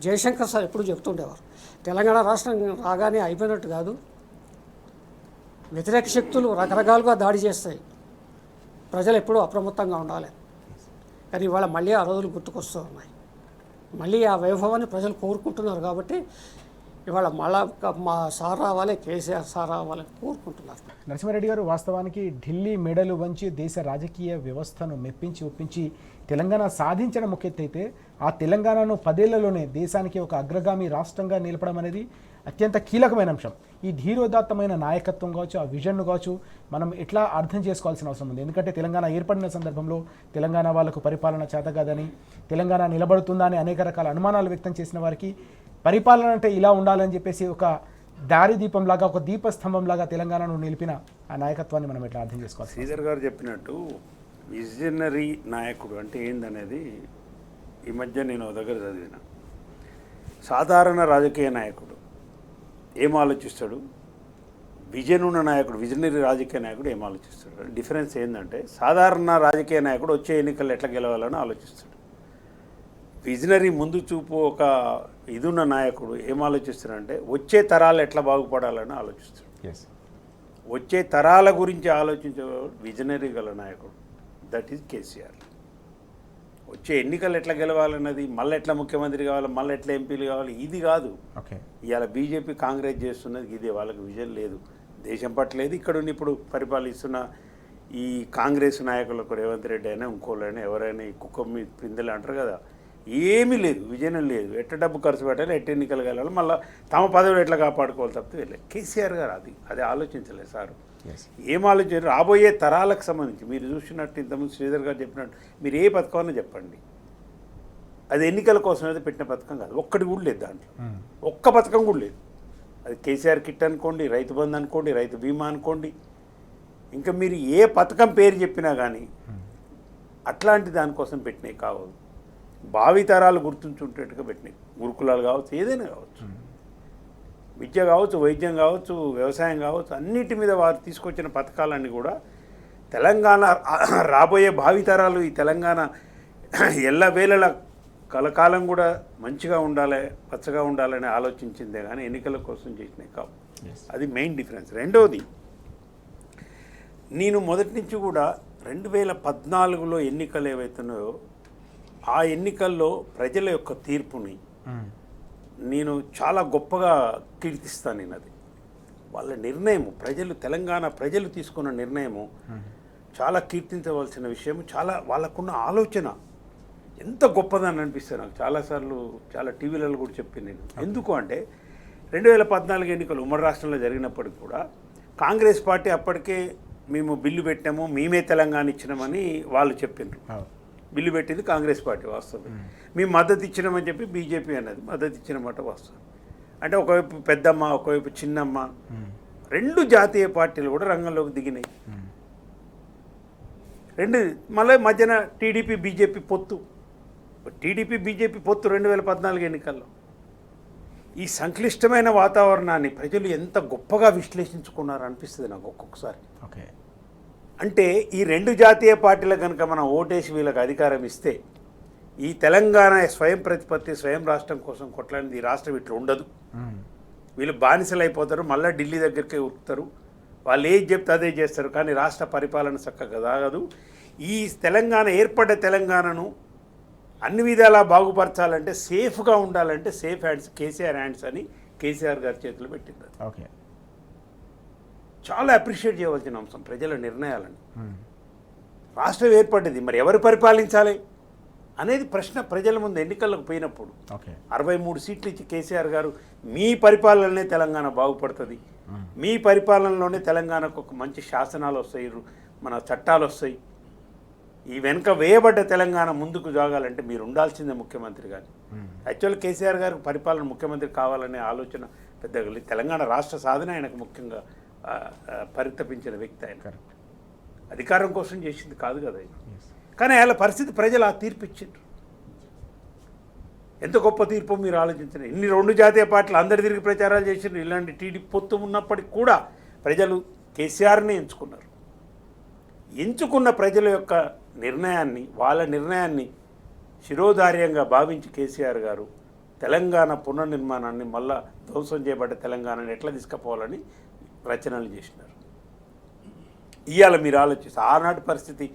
జయశంకర్ సార్ ఎప్పుడు చెప్తుండేవారు, తెలంగాణ రాష్ట్రం రాగానే అయిపోయినట్టు కాదు, వ్యతిరేక శక్తులు రకరకాలుగా దాడి చేస్తాయి, ప్రజలు ఎప్పుడూ అప్రమత్తంగా ఉండాలి. కానీ ఇవాళ మళ్ళీ ఆ రోజులు గుర్తుకొస్తూ ఉన్నాయి, మళ్ళీ ఆ వైభవాన్ని ప్రజలు కోరుకుంటున్నారు. కాబట్టి ఇవాళ మళ్ళా మా సార్ రావాలి, కేసీఆర్ సార్ రావాలని కోరుకుంటున్నారు. నరసింహారెడ్డి గారు, వాస్తవానికి ఢిల్లీ మెడలు వంచి దేశ రాజకీయ వ్యవస్థను మెప్పించి ఒప్పించి తెలంగాణ సాధించడం ముఖ్యమైతే ఆ తెలంగాణను 10 ఏళ్లలోనే దేశానికి ఒక అగ్రగామి రాష్ట్రంగా నిలపడం అనేది అత్యంత కీలకమైన అంశం. ఈ ధీరోదాత్తమైన నాయకత్వం కావచ్చు, ఆ విజన్ను కావచ్చు, మనం ఎట్లా అర్థం చేసుకోవాల్సిన అవసరం ఉంది. ఎందుకంటే తెలంగాణ ఏర్పడిన సందర్భంలో తెలంగాణ వాళ్ళకు పరిపాలన చేతగాదని, తెలంగాణ నిలబడుతుందా అని అనేక రకాల అనుమానాలు వ్యక్తం చేసిన వారికి పరిపాలన అంటే ఇలా ఉండాలని చెప్పేసి ఒక దారిదీపంలాగా, ఒక దీపస్తంభంలాగా తెలంగాణను నిలిపిన ఆ నాయకత్వాన్ని మనం ఎట్లా అర్థం చేసుకోవాలి. శ్రీధర్ గారు చెప్పినట్టు విజనరీ నాయకుడు అంటే ఏందనేది ఈ మధ్య నేను దగ్గర చదివిన. సాధారణ రాజకీయ నాయకుడు ఏం ఆలోచిస్తాడు, విజన్ ఉన్న నాయకుడు, విజనరీ రాజకీయ నాయకుడు ఏం ఆలోచిస్తాడు. డిఫరెన్స్ ఏంటంటే సాధారణ రాజకీయ నాయకుడు వచ్చే ఎన్నికలు ఎట్లా గెలవాలని ఆలోచిస్తాడు. విజనరీ ముందు చూపు ఒక ఇదున్న నాయకుడు ఏం ఆలోచిస్తాడంటే వచ్చే తరాలు ఎట్లా బాగుపడాలని ఆలోచిస్తాడు. వచ్చే తరాల గురించి ఆలోచించే విజనరీ గల నాయకుడు, దట్ ఈజ్ కేసీఆర్. వచ్చే ఎన్నికలు ఎట్లా గెలవాలన్నది, మళ్ళీ ఎట్లా ముఖ్యమంత్రి కావాలి, మళ్ళీ ఎట్లా ఎంపీలు కావాలి, ఇది కాదు. ఇవాళ బీజేపీ కాంగ్రెస్ చేస్తున్నది ఇదే, వాళ్ళకి విజన్ లేదు, దేశం పట్ల లేదు. ఇక్కడ ఇప్పుడు పరిపాలిస్తున్న ఈ కాంగ్రెస్ నాయకులకు రేవంత్ రెడ్డి అయినా ఇంకోళ్ళైనా ఎవరైనా ఈ కుక్క మీద పిందెలు అంటారు కదా, ఏమీ లేదు, విజయం లేదు. ఎట్ట డబ్బు ఖర్చు పెట్టాలి, ఎట్ట ఎన్నికలు వెళ్ళాలి, మళ్ళీ తమ పదవులు ఎట్లా కాపాడుకోవాలి తప్పితే వెళ్ళలేదు. కేసీఆర్ గారు అది ఆలోచించలేదు సార్. ఏం ఆలోచించారు, రాబోయే తరాలకు సంబంధించి మీరు చూసినట్టు ఇంతకుముందు శ్రీధర్ గారు చెప్పినట్టు మీరు ఏ పథకాన్ని చెప్పండి, అది ఎన్నికల కోసం అయితే పెట్టిన పథకం కాదు, ఒక్కటి కూడా లేదు దాంట్లో, ఒక్క పథకం కూడా లేదు. అది కేసీఆర్ కిట్ అనుకోండి, రైతు బంధు అనుకోండి, రైతు బీమా అనుకోండి, ఇంకా మీరు ఏ పథకం పేరు చెప్పినా కానీ అట్లాంటి దానికోసం పెట్టినవి కావు, భావితరాలు గుర్తుంచుంటేట్టుగా పెట్టినాయి. గురుకులాలు కావచ్చు, ఏదైనా కావచ్చు. విద్య కావచ్చు, వైద్యం కావచ్చు, వ్యవసాయం కావచ్చు, అన్నిటి మీద వారు తీసుకొచ్చిన పథకాలన్నీ కూడా తెలంగాణ రాబోయే భావితరాలు ఈ తెలంగాణ ఎల్లవేళలా కలకాలం కూడా మంచిగా ఉండాలి, పచ్చగా ఉండాలని ఆలోచించిందే కానీ ఎన్నికల కోసం చేసినవి కావు. అది మెయిన్ డిఫరెన్స్. రెండవది, నేను మొదటి నుంచి కూడా 2014లో ఎన్నికలు ఏవైతున్నాయో ఆ ఎన్నికల్లో ప్రజల యొక్క తీర్పుని నేను చాలా గొప్పగా కీర్తిస్తాను. నేను అది వాళ్ళ నిర్ణయము, తెలంగాణ ప్రజలు తీసుకున్న నిర్ణయము చాలా కీర్తించవలసిన విషయం. చాలా వాళ్ళకున్న ఆలోచన ఎంత గొప్పదని అనిపిస్తుంది నాకు. చాలాసార్లు చాలా టీవీలలో కూడా చెప్పింది నేను. ఎందుకు అంటే 2014 ఎన్నికలు ఉమ్మడి రాష్ట్రంలో జరిగినప్పటికి కూడా కాంగ్రెస్ పార్టీ అప్పటికే మేము బిల్లు పెట్టాము, మేమే తెలంగాణ ఇచ్చినామని వాళ్ళు చెప్పిండ్రు. బిల్లు పెట్టింది కాంగ్రెస్ పార్టీ వాస్తవం. మేము మద్దతు ఇచ్చినామని చెప్పి బీజేపీ అన్నది మద్దతు ఇచ్చినమాట వాస్తవం. అంటే ఒకవైపు పెద్దమ్మ, ఒకవైపు చిన్నమ్మ, రెండు జాతీయ పార్టీలు కూడా రంగంలోకి దిగినాయి. మళ్ళీ మధ్యన టీడీపీ బీజేపీ పొత్తు 2014 ఎన్నికల్లో ఈ సంక్లిష్టమైన వాతావరణాన్ని ప్రజలు ఎంత గొప్పగా విశ్లేషించుకున్నారు అనిపిస్తుంది నాకు ఒక్కొక్కసారి. ఓకే, అంటే ఈ రెండు జాతీయ పార్టీలకు కనుక మనం ఓటేసి వీళ్ళకి అధికారం ఇస్తే ఈ తెలంగాణ స్వయం ప్రతిపత్తి, స్వయం రాష్ట్రం కోసం కొట్లాడింది ఈ రాష్ట్రం ఇట్లా ఉండదు. వీళ్ళు బానిసలు అయిపోతారు, మళ్ళీ ఢిల్లీ దగ్గరికి ఉరుకుతారు, వాళ్ళు ఏది చెప్తే అదే చేస్తారు, కానీ రాష్ట్ర పరిపాలన చక్కగా సాగదు. ఈ తెలంగాణ ఏర్పడ్డ తెలంగాణను అన్ని విధాలా బాగుపరచాలంటే, సేఫ్గా ఉండాలంటే సేఫ్ హ్యాండ్స్, కేసీఆర్ హ్యాండ్స్ అని కేసీఆర్ గారి చేతులు పెట్టింది. ఓకే, చాలా అప్రిషియేట్ చేయవలసిన అంశం ప్రజల నిర్ణయాలని. రాష్ట్రం ఏర్పడ్డది, మరి ఎవరు పరిపాలించాలి అనేది ప్రశ్న ప్రజల ముందు ఎన్నికలకు పోయినప్పుడు 63 సీట్లు ఇచ్చి కేసీఆర్ గారు మీ పరిపాలననే తెలంగాణ బాగుపడుతుంది, మీ పరిపాలనలోనే తెలంగాణకు ఒక మంచి శాసనాలు వస్తాయి, మన చట్టాలు వస్తాయి, ఈ వెనుక వేయబడ్డ తెలంగాణ ముందుకు సాగాలంటే మీరు ఉండాల్సిందే ముఖ్యమంత్రి గారు. యాక్చువల్ కేసీఆర్ గారికి పరిపాలన ముఖ్యమంత్రి కావాలనే ఆలోచన పెద్దగా తెలంగాణ రాష్ట్ర సాధన ఆయనకు ముఖ్యంగా పరితపించిన వ్యక్తి. ఆయన అధికారం కోసం చేసింది కాదు కదా ఆయన. కానీ ఆయన పరిస్థితి ప్రజలు ఆ తీర్పు ఇచ్చిండ్రు. ఎంత గొప్ప తీర్పు మీరు ఆలోచించండి. ఇన్ని రెండు జాతీయ పార్టీలు అందరు తిరిగి ప్రచారాలు చేసిండ్రు, ఇలాంటి టీడీపీ పొత్తు ఉన్నప్పటికీ కూడా ప్రజలు కేసీఆర్ని ఎంచుకున్నారు. ఎంచుకున్న ప్రజల యొక్క నిర్ణయాన్ని, వాళ్ళ నిర్ణయాన్ని శిరోధార్యంగా భావించి కేసీఆర్ గారు తెలంగాణ పునర్నిర్మాణాన్ని, మళ్ళా ధ్వంసం చేయబడ్డ తెలంగాణని ఎట్లా తీసుకుపోవాలని రచనలు చేసినారు. ఇవాళ మీరు ఆలోచిస్తే ఆనాటి పరిస్థితి,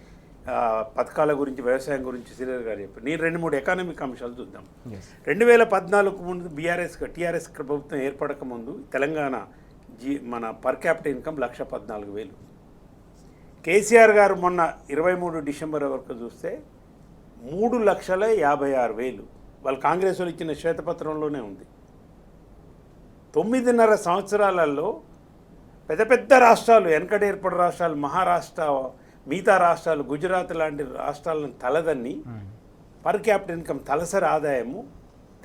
పథకాల గురించి, వ్యవసాయం గురించి శ్రీధర్ గారు చెప్పారు. నేను 2-3 ఎకానమిక్ అంశాలు చూద్దాం. 2014 ముందు టీఆర్ఎస్ ప్రభుత్వం ఏర్పడక ముందు తెలంగాణ మన పర్ క్యాపిటల్ ఇన్కమ్ 1,14,000. కేసీఆర్ గారు మొన్న 23 డిసెంబర్ వరకు చూస్తే 3,56,000. వాళ్ళు కాంగ్రెస్ వాళ్ళు ఇచ్చిన శ్వేతపత్రంలోనే ఉంది. 9.5 సంవత్సరాలలో పెద్ద పెద్ద రాష్ట్రాలు, వెనకడ ఏర్పడిన రాష్ట్రాలు, మహారాష్ట్ర, మిగతా రాష్ట్రాలు, గుజరాత్ లాంటి రాష్ట్రాలను తలదన్ని పర్ క్యాపిటల్ ఇన్కమ్ తలసరి ఆదాయము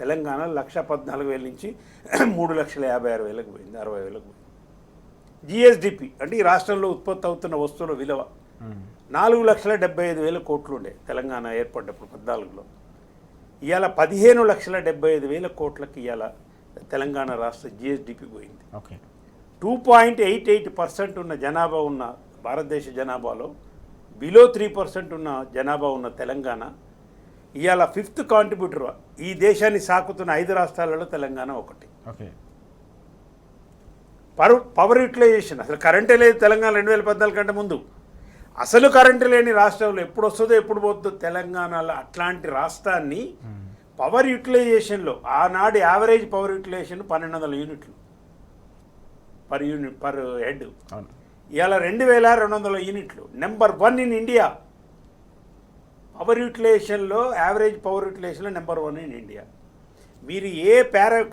తెలంగాణ 1,14,000 నుంచి 3,56,000 పోయింది, 60,000 పోయింది. జిఎస్డిపి అంటే ఈ రాష్ట్రంలో ఉత్పత్తి అవుతున్న వస్తువుల విలువ 4,75,000 కోట్లు ఉండే తెలంగాణ ఏర్పడ్డప్పుడు 14లో. ఇవాళ 15,75,000 కోట్లకి ఇవాళ తెలంగాణ రాష్ట్ర జిఎస్డిపి పోయింది. 2.88% ఉన్న జనాభా ఉన్న భారతదేశ జనాభాలో బిలో 3% ఉన్న జనాభా ఉన్న తెలంగాణ ఇవాళ 5th కాంట్రిబ్యూటర్. ఈ దేశాన్ని సాకుతున్న 5 రాష్ట్రాలలో తెలంగాణ ఒకటి. పవర్ యూటిలైజేషన్, అసలు కరెంటే లేదు తెలంగాణ 2014 కంటే ముందు. అసలు కరెంటు లేని రాష్ట్రంలో ఎప్పుడు వస్తుందో ఎప్పుడు పోతుందో తెలంగాణలో అట్లాంటి రాష్ట్రాన్ని పవర్ యూటిలైజేషన్లో ఆనాడు యావరేజ్ పవర్ యూటిలైజేషన్ 1,200 యూనిట్లు పర్ హెడ్. ఇవాళ 2,200 యూనిట్లు, నెంబర్ 1 ఇన్ ఇండియా. పవర్ యూటిలైజేషన్లో, యావరేజ్ పవర్ యూటిలైజేషన్లో నెంబర్ 1 ఇన్ ఇండియా. మీరు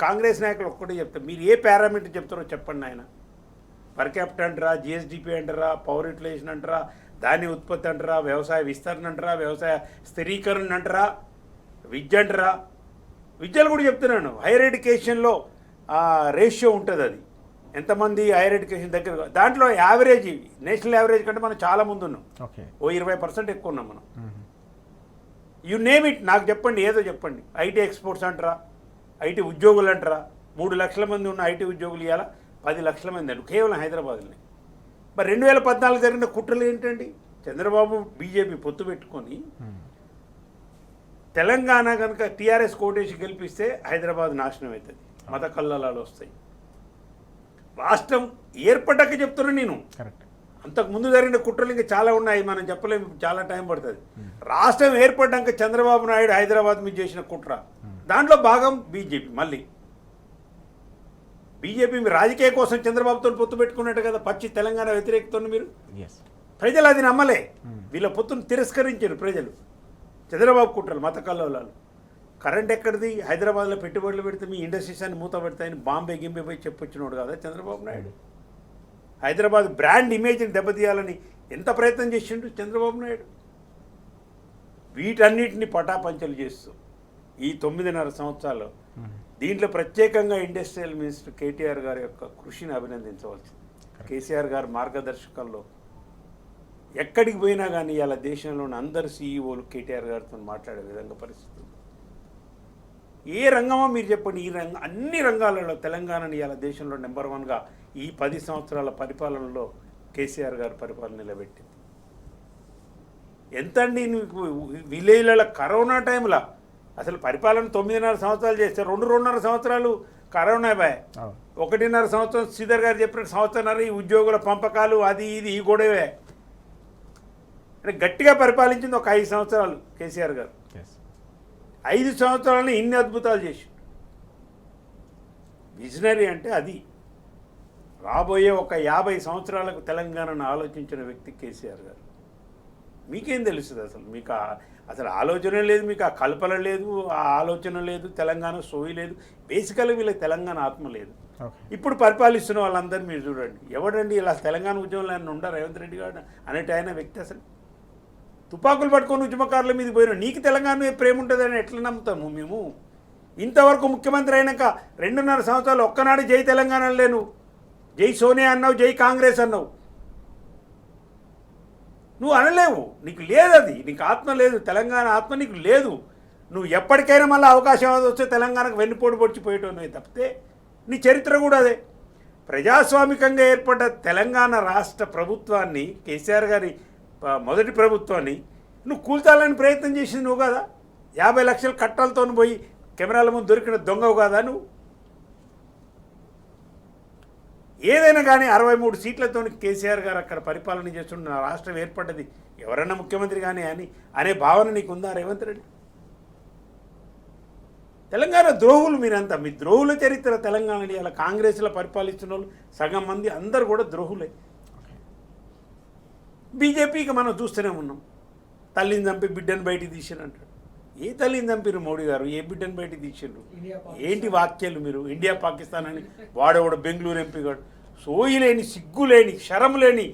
కాంగ్రెస్ నాయకులు ఒక్కటే చెప్తారు, మీరు ఏ పారామీటర్ చెప్తారో చెప్పండి ఆయన. పర్ క్యాపిటల్ అంటారా, జిఎస్డిపి అంటారా, పవర్ యూటిలైజేషన్ అంటారా, ధాన్య ఉత్పత్తి అంటారా, వ్యవసాయ విస్తరణ అంటారా, వ్యవసాయ స్థిరీకరణ అంటారా, విద్య అంటారా. విద్యలు కూడా చెప్తున్నాను. హైయర్ ఎడ్యుకేషన్లో రేషియో ఉంటుంది, అది ఎంతమంది హైయర్ ఎడ్యుకేషన్ దగ్గర, దాంట్లో యావరేజ్, నేషనల్ యావరేజ్ కంటే మనం చాలా ముందు ఉన్నాం. ఓ 20% ఎక్కువ ఉన్నాం మనం. యు నేమ్ ఇట్, నాకు చెప్పండి, ఏదో చెప్పండి. ఐటీ ఎక్స్పోర్ట్స్ అంటారా, ఐటీ ఉద్యోగులు అంటారా, 3 లక్షల మంది ఉన్న ఐటీ ఉద్యోగులు ఇవాళ 10 లక్షల మంది అండి కేవలం హైదరాబాద్లోనే. మరి 2014 జరిగిన కుట్రలు ఏంటండి? చంద్రబాబు బీజేపీ పొత్తు పెట్టుకొని తెలంగాణ కనుక టీఆర్ఎస్ కోటేసి గెలిపిస్తే హైదరాబాద్ నాశనం అవుతుంది, మత కల్లాలు వస్తాయి. రాష్ట్రం ఏర్పడ్డాక చెప్తున్నా నేను. కరెక్ట్. అంతకు ముందు జరిగిన కుట్రలు ఇంకా చాలా ఉన్నాయి, మనం చెప్పలేము, చాలా టైం పడుతుంది. రాష్ట్రం ఏర్పడ్డాక చంద్రబాబు నాయుడు హైదరాబాద్ మీద చేసిన కుట్ర, దాంట్లో భాగం బీజేపీ. మళ్ళీ బీజేపీ మీ రాజకీయ కోసం చంద్రబాబుతో పొత్తు పెట్టుకున్నట్టు కదా, పచ్చి తెలంగాణ వ్యతిరేకతో మీరు. ప్రజలు అది నమ్మలే, వీళ్ళ పొత్తును తిరస్కరించారు ప్రజలు. చంద్రబాబు కుట్రలు, మత కల్లోలాలు. కరెంట్ ఎక్కడిది? హైదరాబాద్లో పెట్టుబడులు పెడితే మీ ఇండస్ట్రీస్ అని మూత పెడతాయని బాంబే గింబే పోయి చెప్పొచ్చినోడు కదా చంద్రబాబు నాయుడు. హైదరాబాద్ బ్రాండ్ ఇమేజ్ని దెబ్బతీయాలని ఎంత ప్రయత్నం చేసిండు చంద్రబాబు నాయుడు. వీటన్నిటిని పటాపంచలు చేస్తూ ఈ 9.5 సంవత్సరాలు దీంట్లో ప్రత్యేకంగా ఇండస్ట్రియల్ మినిస్టర్ కేటీఆర్ గారి యొక్క కృషిని అభినందించవలసింది. కేసీఆర్ గారి మార్గదర్శకంలో ఎక్కడికి పోయినా కానీ ఇలా దేశంలోని అందరు సీఈఓలు కేటీఆర్ గారితో మాట్లాడే విధంగా పరిస్థితి. ఏ రంగమో మీరు చెప్పండి, ఈ అన్ని రంగాలలో తెలంగాణని ఇలా దేశంలో నెంబర్ 1గా ఈ 10 సంవత్సరాల పరిపాలనలో కేసీఆర్ గారి పరిపాలన నిలబెట్టింది. ఎంతండి విలేజ్లలో కరోనా టైంలో అసలు పరిపాలన 9.5 సంవత్సరాలు చేస్తే 2.5 సంవత్సరాలు కరోనా బాయ్, 1.5 సంవత్సరం శ్రీధర్ గారు చెప్పిన సంవత్సరాలు ఈ ఉద్యోగుల పంపకాలు అది ఇది ఈ గొడవే. అంటే గట్టిగా పరిపాలించింది ఒక 5 సంవత్సరాలు కేసీఆర్ గారు. 5 సంవత్సరాలని ఇన్ని అద్భుతాలు చేసి విజనరీ అంటే అది. రాబోయే ఒక 50 సంవత్సరాలకు తెలంగాణను ఆలోచించిన వ్యక్తి కేసీఆర్ గారు. మీకేం తెలుస్తుంది అసలు? మీకు అసలు ఆలోచన లేదు, మీకు ఆ కల్పన లేదు, ఆ ఆలోచన లేదు, తెలంగాణ సోయి లేదు. బేసికల్గా వీళ్ళకి తెలంగాణ ఆత్మ లేదు. ఇప్పుడు పరిపాలిస్తున్న వాళ్ళందరూ మీరు చూడండి, ఎవడండి ఇలా తెలంగాణ ఉద్యమంలో ఆయన ఉండారు రేవంత్ రెడ్డి గారు అనేటి ఆయన వ్యక్తి. అసలు తుపాకులు పట్టుకొని ఉద్యమకారుల మీద పోయినా నీకు తెలంగాణ మీద ప్రేమ ఉంటుందని ఎట్లా నమ్ముతాము మేము? ఇంతవరకు ముఖ్యమంత్రి అయినాక 2.5 సంవత్సరాలు ఒక్కనాడు జై తెలంగాణ లేను, జై సోనియా అన్నావు, జై కాంగ్రెస్ అన్నావు. నువ్వు అనలేవు, నీకు లేదు, అది నీకు ఆత్మ లేదు, తెలంగాణ ఆత్మ నీకు లేదు. నువ్వు ఎప్పటికైనా మళ్ళీ అవకాశం వస్తే తెలంగాణకు వెన్నుపోటు పొడిచిపోయేటోనే తప్పితే నీ చరిత్ర కూడా అదే. ప్రజాస్వామికంగా ఏర్పడ్డ తెలంగాణ రాష్ట్ర ప్రభుత్వాన్ని, కేసీఆర్ గారి మొదటి ప్రభుత్వాన్ని నువ్వు కూల్చాలని ప్రయత్నం చేసింది నువ్వు కదా. 50 లక్షల కట్టాలతో పోయి కెమెరాల ముందు దొరికిన దొంగవు కదా నువ్వు. ఏదైనా కానీ 63 సీట్లతో కేసీఆర్ గారు అక్కడ పరిపాలన చేస్తున్న రాష్ట్రం ఏర్పడ్డది ఎవరన్నా ముఖ్యమంత్రి కానీ అనే భావన నీకుందా రేవంత్ రెడ్డి? తెలంగాణ ద్రోహులు మీరంతా, మీ ద్రోహుల చరిత్ర తెలంగాణని. అలా కాంగ్రెస్లో పరిపాలిస్తున్న వాళ్ళు సగం మంది అందరు కూడా ద్రోహులే. బీజేపీకి మనం చూస్తూనే ఉన్నాం, తల్లిని చంపి బిడ్డను బయటికి తీసారు అంటాడు. ఏ తల్లిని చంపిరు మోడీ గారు? ఏ బిడ్డను బయటికి తీసిండ్రు? ఏంటి వాక్యాలు మీరు? ఇండియా పాకిస్తాన్ అని వాడేవాడు బెంగళూరు ఎంపీ గారు, సోయి లేని, సిగ్గు లేని, శరం లేని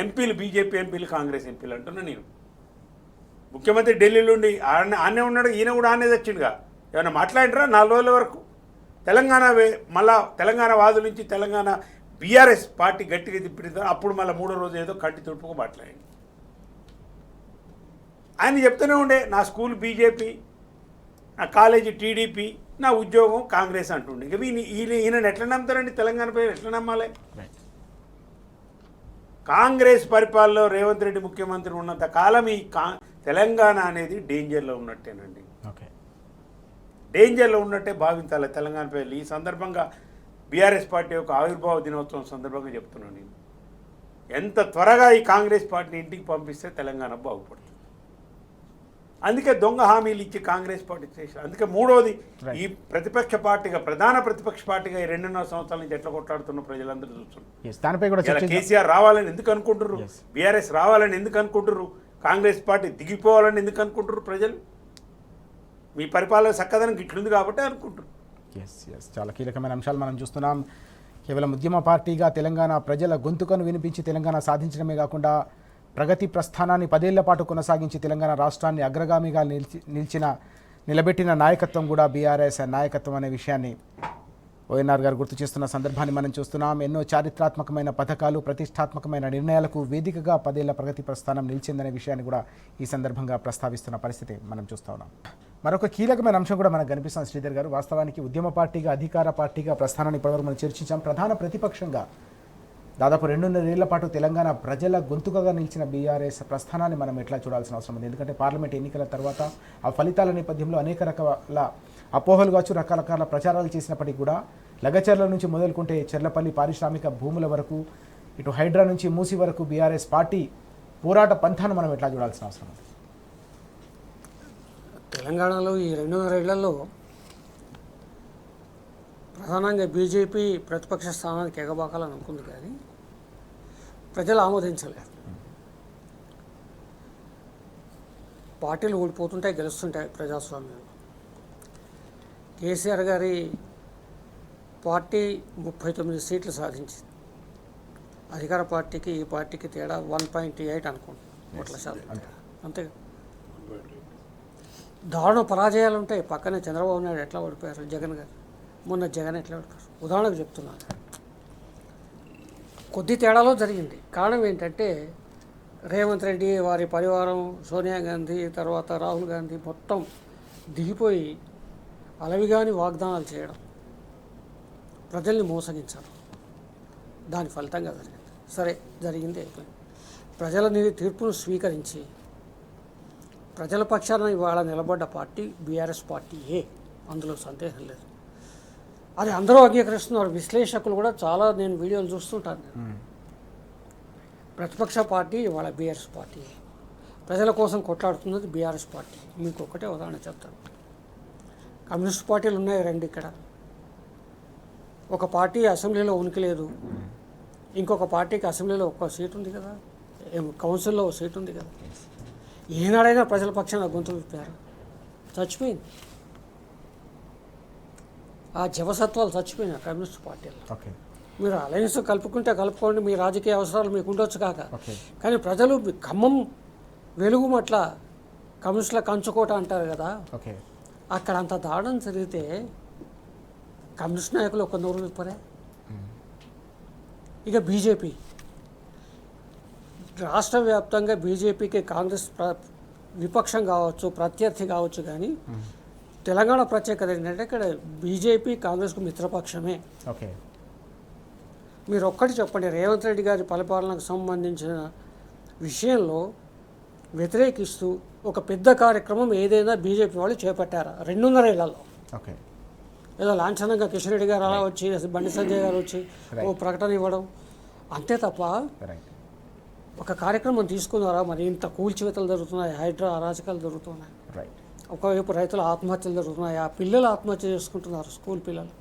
ఎంపీలు, బీజేపీ ఎంపీలు, కాంగ్రెస్ ఎంపీలు అంటున్నా నేను. ముఖ్యమంత్రి ఢిల్లీలో ఉండి ఆనే ఉన్నాడు, ఈయన కూడా ఆనే తెచ్చిండుగా. ఏమైనా మాట్లాడినరా 4 రోజుల వరకు? తెలంగాణ మళ్ళా తెలంగాణ వాదుల నుంచి తెలంగాణ బీఆర్ఎస్ పార్టీ గట్టిగా తిప్పిన అప్పుడు మళ్ళీ 3వ రోజు ఏదో కంటి తుడుపుకు మాట్లాడి ఆయన చెప్తూనే ఉండే, నా స్కూల్ బీజేపీ, నా కాలేజీ టీడీపీ, నా ఉద్యోగం కాంగ్రెస్ అంటుండే. ఇక ఈయనను ఎట్లా నమ్ముతారండి? తెలంగాణ పేరు ఎట్లా నమ్మాలి? కాంగ్రెస్ పరిపాలనలో రేవంత్ రెడ్డి ముఖ్యమంత్రి ఉన్నంత కాలం ఈ తెలంగాణ అనేది డేంజర్లో ఉన్నట్టేనండి. డేంజర్లో ఉన్నట్టే భావించాలి తెలంగాణ పేర్లు. ఈ సందర్భంగా బీఆర్ఎస్ పార్టీ యొక్క ఆవిర్భావ దినోత్సవం సందర్భంగా చెప్తున్నాను నేను, ఎంత త్వరగా ఈ కాంగ్రెస్ పార్టీని ఇంటికి పంపిస్తే తెలంగాణ బాగుపడుతుంది. అందుకే దొంగ హామీలు ఇచ్చి కాంగ్రెస్ పార్టీ చేశారు. అందుకే 3వది ఈ ప్రతిపక్ష పార్టీగా, ప్రధాన ప్రతిపక్ష పార్టీగా ఈ 2.5 సంవత్సరాల నుంచి ఎట్లా కొట్లాడుతున్న ప్రజలందరూ చూస్తున్నారు. కేసీఆర్ రావాలని ఎందుకు అనుకుంటున్నారు? బీఆర్ఎస్ రావాలని ఎందుకు అనుకుంటున్నారు? కాంగ్రెస్ పార్టీ దిగిపోవాలని ఎందుకు అనుకుంటున్నారు ప్రజలు? మీ పరిపాలన చక్కదనం ఇట్లుంది కాబట్టి అనుకుంటున్నారు. చాలా కీలకమైన అంశాలు మనం చూస్తున్నాం. కేవలం ఉద్యమ పార్టీగా తెలంగాణ ప్రజల గొంతుకను వినిపించి తెలంగాణ సాధించడమే కాకుండా ప్రగతి ప్రస్థానాన్ని 10 ఏళ్ల పాటు కొనసాగించి తెలంగాణ రాష్ట్రాన్ని అగ్రగామిగా నిలబెట్టిన నాయకత్వం కూడా బీఆర్ఎస్ నాయకత్వం అనే విషయాన్ని ఓఎన్ఆర్ గారు గుర్తు చేస్తున్న సందర్భాన్ని మనం చూస్తున్నాం. ఎన్నో చారిత్రాత్మకమైన పథకాలు, ప్రతిష్టాత్మకమైన నిర్ణయాలకు వేదికగా 10 ఏళ్ల ప్రగతి ప్రస్థానం నిలిచిందనే విషయాన్ని కూడా ఈ సందర్భంగా ప్రస్తావిస్తున్న పరిస్థితి మనం చూస్తూ ఉన్నాం. మరొక కీలకమైన అంశం కూడా మనకు కనిపిస్తుంది శ్రీధర్ గారు. వాస్తవానికి ఉద్యమ పార్టీగా అధికార పార్టీగా ప్రస్థానాన్ని ఇప్పటివరకు మనం చర్చించాం. ప్రధాన ప్రతిపక్షంగా దాదాపు 2.5 ఏళ్ల పాటు తెలంగాణ ప్రజల గొంతుకగా నిలిచిన బీఆర్ఎస్ ప్రస్థానాన్ని మనం ఎట్లా చూడాల్సిన అవసరం ఉంది. ఎందుకంటే పార్లమెంట్ ఎన్నికల తర్వాత ఆ ఫలితాల నేపథ్యంలో అనేక రకాల అపోహలు కావచ్చు, రకరకాల ప్రచారాలు చేసినప్పటికీ కూడా లగచర్ల నుంచి మొదలుకుంటే చెర్లపల్లి పారిశ్రామిక భూముల వరకు, ఇటు హైడ్రా నుంచి మూసి వరకు బీఆర్ఎస్ పార్టీ పోరాట పంథాను మనం ఎట్లా చూడాల్సిన అవసరం ఉంది. తెలంగాణలో ఈ 2.5 ఏళ్లలో ప్రధానంగా బీజేపీ ప్రతిపక్ష స్థానానికి ఎగబాకాలని అనుకుంది, కానీ ప్రజలు ఆమోదించలేదు. పార్టీలు ఓడిపోతుంటాయి, గెలుస్తుంటాయి ప్రజాస్వామ్యంలో. కేసీఆర్ గారి పార్టీ 39 సీట్లు సాధించింది. అధికార పార్టీకి ఈ పార్టీకి తేడా 1.8 అనుకోండి, ఓట్ల శాతం అంతే. దారుణ పరాజయాలు ఉంటాయి. పక్కనే చంద్రబాబు నాయుడు ఎట్లా ఓడిపోయారు, జగన్ గారు మొన్న జగన్ ఎట్లా ఓడిపోయారు. ఉదాహరణకు చెప్తున్నాను, కొద్ది తేడాలో జరిగింది. కారణం ఏంటంటే రేవంత్ రెడ్డి వారి పరివారం, సోనియా గాంధీ, తర్వాత రాహుల్ గాంధీ మొత్తం దిగిపోయి అలవిగాని వాగ్దానాలు చేయడం, ప్రజల్ని మోసగించడం, దాని ఫలితంగా జరిగింది. సరే, జరిగింది, అయిపోయింది. ప్రజల తీర్పును స్వీకరించి ప్రజల పక్షాన ఇవాళ నిలబడ్డ పార్టీ బీఆర్ఎస్ పార్టీయే, అందులో సందేహం లేదు. అది అందరూ అంగీకరిస్తున్నారు. విశ్లేషకులు కూడా చాలా, నేను వీడియోలు చూస్తుంటాను. ప్రతిపక్ష పార్టీ ఇవాళ బీఆర్ఎస్ పార్టీ, ప్రజల కోసం కొట్లాడుతున్నది బీఆర్ఎస్ పార్టీ. మీకు ఒకటే ఉదాహరణ చెప్తాను. కమ్యూనిస్ట్ పార్టీలు ఉన్నాయి 2 ఇక్కడ. ఒక పార్టీ అసెంబ్లీలో ఉనికి లేదు, ఇంకొక పార్టీకి అసెంబ్లీలో 1 సీట్ ఉంది కదా, కౌన్సిల్లో 1 సీట్ ఉంది కదా. ఏనాడైనా ప్రజల పక్షాన గొంతు విప్పారు, చచ్చిపోయింది. ఆ జవసత్వాలు చచ్చిపోయినాయి కమ్యూనిస్ట్ పార్టీలు. మీరు అలయన్స్ కలుపుకోండి, మీ రాజకీయ అవసరాలు మీకు ఉండొచ్చు కాక, కానీ ప్రజలు ఖమ్మం వెలుగుమట్ల కమ్యూనిస్టుల కంచుకోట అంటారు కదా, అక్కడ అంత దారుణం జరిగితే కమ్యూనిస్ట్ నాయకులు ఒక నోరు విప్పరే. ఇక బీజేపీ రాష్ట్ర వ్యాప్తంగా బీజేపీకి కాంగ్రెస్ విపక్షం కావచ్చు, ప్రత్యర్థి కావచ్చు, కానీ తెలంగాణ ప్రత్యేకత ఏంటంటే ఇక్కడ బీజేపీ కాంగ్రెస్కు మిత్రపక్షమే. మీరు ఒక్కటి చెప్పండి, రేవంత్ రెడ్డి గారి పరిపాలనకు సంబంధించిన విషయంలో వ్యతిరేకిస్తూ ఒక పెద్ద కార్యక్రమం ఏదైనా బీజేపీ వాళ్ళు చేపట్టారా 2.5 ఏళ్లలో? ఏదో లాంఛనంగా కిషన్ రెడ్డి గారు అలా వచ్చి, బండి సంజయ్ గారు వచ్చి ఓ ప్రకటన ఇవ్వడం అంతే తప్ప ఒక కార్యక్రమం తీసుకున్నారా? మరి ఇంత కూల్చివేతలు జరుగుతున్నాయి, హైడ్రా అరాచకాలు జరుగుతున్నాయి, ఒకవైపు రైతుల ఆత్మహత్యలు జరుగుతున్నాయి, ఆ పిల్లలు ఆత్మహత్య చేసుకుంటున్నారు, స్కూల్ పిల్లలు.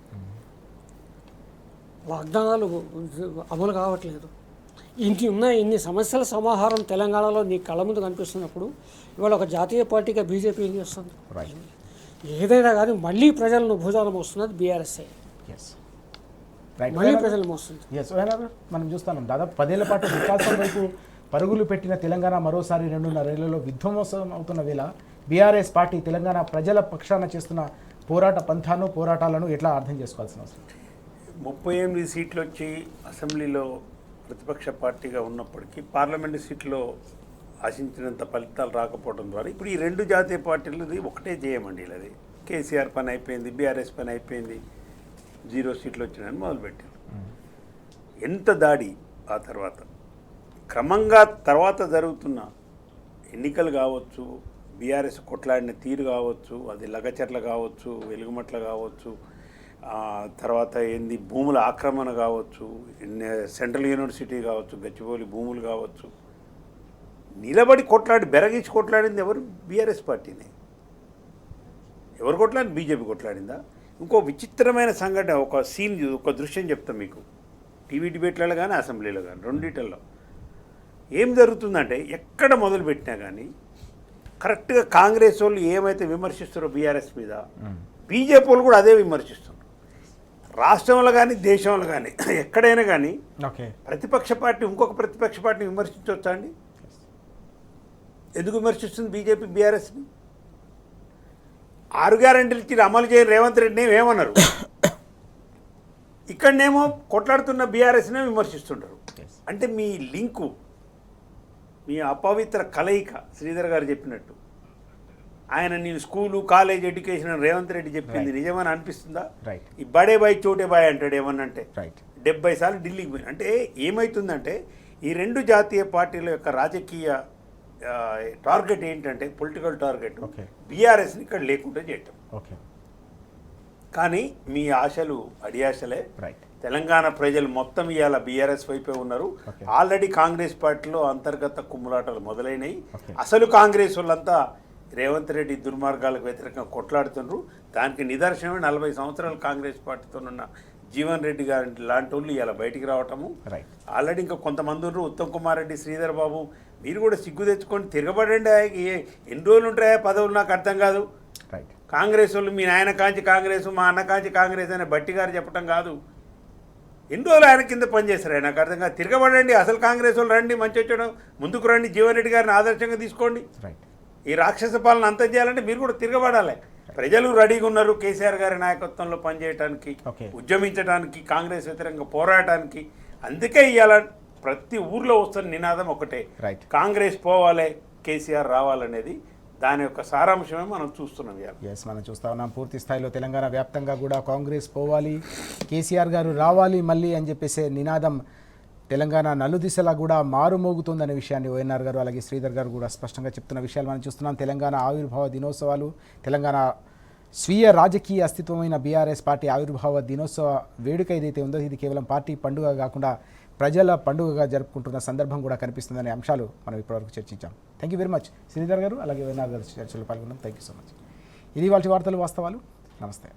వాగ్దానాలు అమలు కావట్లేదు. ఇన్ని సమస్యల సమాహారం తెలంగాణలో నీ కళ్ళ ముందు కనిపిస్తున్నప్పుడు ఇవాళ ఒక జాతీయ పార్టీగా బీజేపీ ఏం చేస్తుంది? ఏదైనా కానీ మళ్ళీ ప్రజలను భుజాన మోస్తున్నది బీఆర్ఎస్ఏ, మళ్ళీ ప్రజలు మోస్తుంది. మనం చూస్తున్నాం దాదాపు 10 ఏళ్ల పాటు వికాసం వైపు పరుగులు పెట్టిన తెలంగాణ మరోసారి 2.5 ఏళ్లలో విధ్వంసం అవుతున్న వేళ బీఆర్ఎస్ పార్టీ తెలంగాణ ప్రజల పక్షాన చేస్తున్న పోరాట పంథాను, పోరాటాలను ఎట్లా అర్థం చేసుకోవాల్సిన అవసరం? 38 సీట్లు వచ్చి అసెంబ్లీలో ప్రతిపక్ష పార్టీగా ఉన్నప్పటికీ పార్లమెంటు సీట్లో ఆశించినంత ఫలితాలు రాకపోవడం ద్వారా ఇప్పుడు ఈ 2 జాతీయ పార్టీలది ఒకటే చేయమండి. అది కేసీఆర్ పని అయిపోయింది, బీఆర్ఎస్ పని అయిపోయింది, 0 సీట్లు వచ్చినాయని మొదలుపెట్టారు. ఎంత దాడి ఆ తర్వాత క్రమంగా తర్వాత జరుగుతున్న ఎన్నికలు కావచ్చు, బీఆర్ఎస్ కొట్లాడిన తీరు కావచ్చు, అది లగచర్ల కావచ్చు, వెలుగుమట్ల కావచ్చు, తర్వాత ఏంది భూముల ఆక్రమణ కావచ్చు, సెంట్రల్ యూనివర్సిటీ కావచ్చు, గచ్చిబౌలి భూములు కావచ్చు, నిలబడి కొట్లాడి బెరగించి కొట్లాడింది ఎవరు? బీఆర్ఎస్ పార్టీనే. ఎవరు కొట్లాడింది? బీజేపీ కొట్లాడిందా? ఇంకో విచిత్రమైన సంఘటన, ఒక దృశ్యం చెప్తాం మీకు. టీవీ డిబేట్లలో కానీ అసెంబ్లీలో కానీ రెండిటల్లో ఏం జరుగుతుందంటే ఎక్కడ మొదలుపెట్టినా కానీ కరెక్ట్గా కాంగ్రెస్ వాళ్ళు ఏమైతే విమర్శిస్తారో బీఆర్ఎస్ మీద, బీజేపీ వాళ్ళు కూడా అదే విమర్శిస్తున్నారు. రాష్ట్రంలో కానీ దేశంలో కానీ ఎక్కడైనా కానీ ప్రతిపక్ష పార్టీ ఇంకొక ప్రతిపక్ష పార్టీని విమర్శించవచ్చా అండి? ఎందుకు విమర్శిస్తుంది బీజేపీ బీఆర్ఎస్ని? 6 గ్యారెంటీలు ఇచ్చి అమలు చేయని రేవంత్ రెడ్డిని ఏమన్నారు? ఇక్కడనేమో కొట్లాడుతున్న బీఆర్ఎస్నే విమర్శిస్తుంటారు. అంటే మీ లింకు, మీ అపవిత్ర కలయిక శ్రీధర్ గారు చెప్పినట్టు ఆయన నేను స్కూలు కాలేజ్ ఎడ్యుకేషన్ అని రేవంత్ రెడ్డి చెప్పింది నిజమని అనిపిస్తుందా? రైట్ ఈ బడే బాయ్ చోటే బాయ్ అంటాడు ఏమన్నంటే. రైట్ 70 సార్లు ఢిల్లీకి పోయి అంటే ఏమవుతుందంటే ఈ రెండు జాతీయ పార్టీల యొక్క రాజకీయ టార్గెట్ ఏంటంటే పొలిటికల్ టార్గెట్ ఓకే బీఆర్ఎస్ని ఇక్కడ లేకుండా చేయటం. ఓకే కానీ మీ ఆశలు అడియాశలే. రైట్ తెలంగాణ ప్రజలు మొత్తం ఇవాళ బీఆర్ఎస్ వైపే ఉన్నారు. ఓకే ఆల్రెడీ కాంగ్రెస్ పార్టీలో అంతర్గత కుమ్ములాటలు మొదలైనవి. ఓకే అసలు కాంగ్రెస్ వాళ్ళంతా రేవంత్ రెడ్డి దుర్మార్గాలకు వ్యతిరేకంగా కొట్లాడుతున్నారు. దానికి నిదర్శనమే 40 సంవత్సరాలు కాంగ్రెస్ పార్టీతోనున్న జీవన్ రెడ్డి గారి లాంటి వాళ్ళు ఇలా బయటికి రావటము. రైట్ ఆల్రెడీ ఇంకా కొంతమంది ఉన్నారు, ఉత్తమ్ కుమార్ రెడ్డి, శ్రీధర్ బాబు, మీరు కూడా సిగ్గు తెచ్చుకొని తిరగబడండి. ఎన్ని రోజులు ఉంటాయా పదవులు నాకు అర్థం కాదు. రైట్ కాంగ్రెస్ వాళ్ళు మీ నాయన కాంచి కాంగ్రెస్, మా అన్న కాంచి కాంగ్రెస్ అనే బట్టి గారు చెప్పటం కాదు. ఎన్ని రోజులు ఆయన కింద పనిచేస్తారు నాకు అర్థం కాదు. తిరగబడండి, అసలు కాంగ్రెస్ వాళ్ళు రండి, మంచి వచ్చాడు ముందుకు రండి, జీవన్ రెడ్డి గారిని ఆదర్శంగా తీసుకోండి. రైట్ ఈ రాక్షస పాలన అంతం చేయాలంటే మీరు కూడా తిరగబడాలి. ప్రజలు రెడీగా ఉన్నారు కేసీఆర్ గారి నాయకత్వంలో పనిచేయడానికి, ఓకే ఉద్యమించడానికి, కాంగ్రెస్ వ్యతిరేకంగా పోరాటానికి. అందుకే ఇవాళ ప్రతి ఊర్లో వస్తున్న నినాదం ఒకటే, రైట్ కాంగ్రెస్ పోవాలి, కేసీఆర్ రావాలనేది. దాని యొక్క సారాంశమే మనం చూస్తున్నాం ఇవాళ. ఎస్ మనం చూస్తా ఉన్నాం పూర్తి స్థాయిలో తెలంగాణ వ్యాప్తంగా కూడా కాంగ్రెస్ పోవాలి, కేసీఆర్ గారు రావాలి మళ్ళీ అని చెప్పేసి నినాదం తెలంగాణ నలుదిశలా కూడా మారుమోగుతుందనే విషయాన్ని ఓఎన్ఆర్ గారు అలాగే శ్రీధర్ గారు కూడా స్పష్టంగా చెప్తున్న విషయాలు మనం చూస్తున్నాం. తెలంగాణ ఆవిర్భావ దినోత్సవాలు, తెలంగాణ స్వీయ రాజకీయ అస్తిత్వమైన బీఆర్ఎస్ పార్టీ ఆవిర్భావ దినోత్సవ వేడుక ఏదైతే ఉందో ఇది కేవలం పార్టీ పండుగ కాకుండా ప్రజల పండుగగా జరుపుకుంటున్న సందర్భం కూడా కనిపిస్తుందనే అంశాలు మనం ఇప్పటివరకు చర్చించాం. Thank you very much Sridhar గారు అలాగే ఓఎన్ఆర్ గారు చర్చలో పాల్గొన్నాం. Thank you so much. ఇది వాళ్ళ వార్తలు వాస్తవాలు. నమస్తే.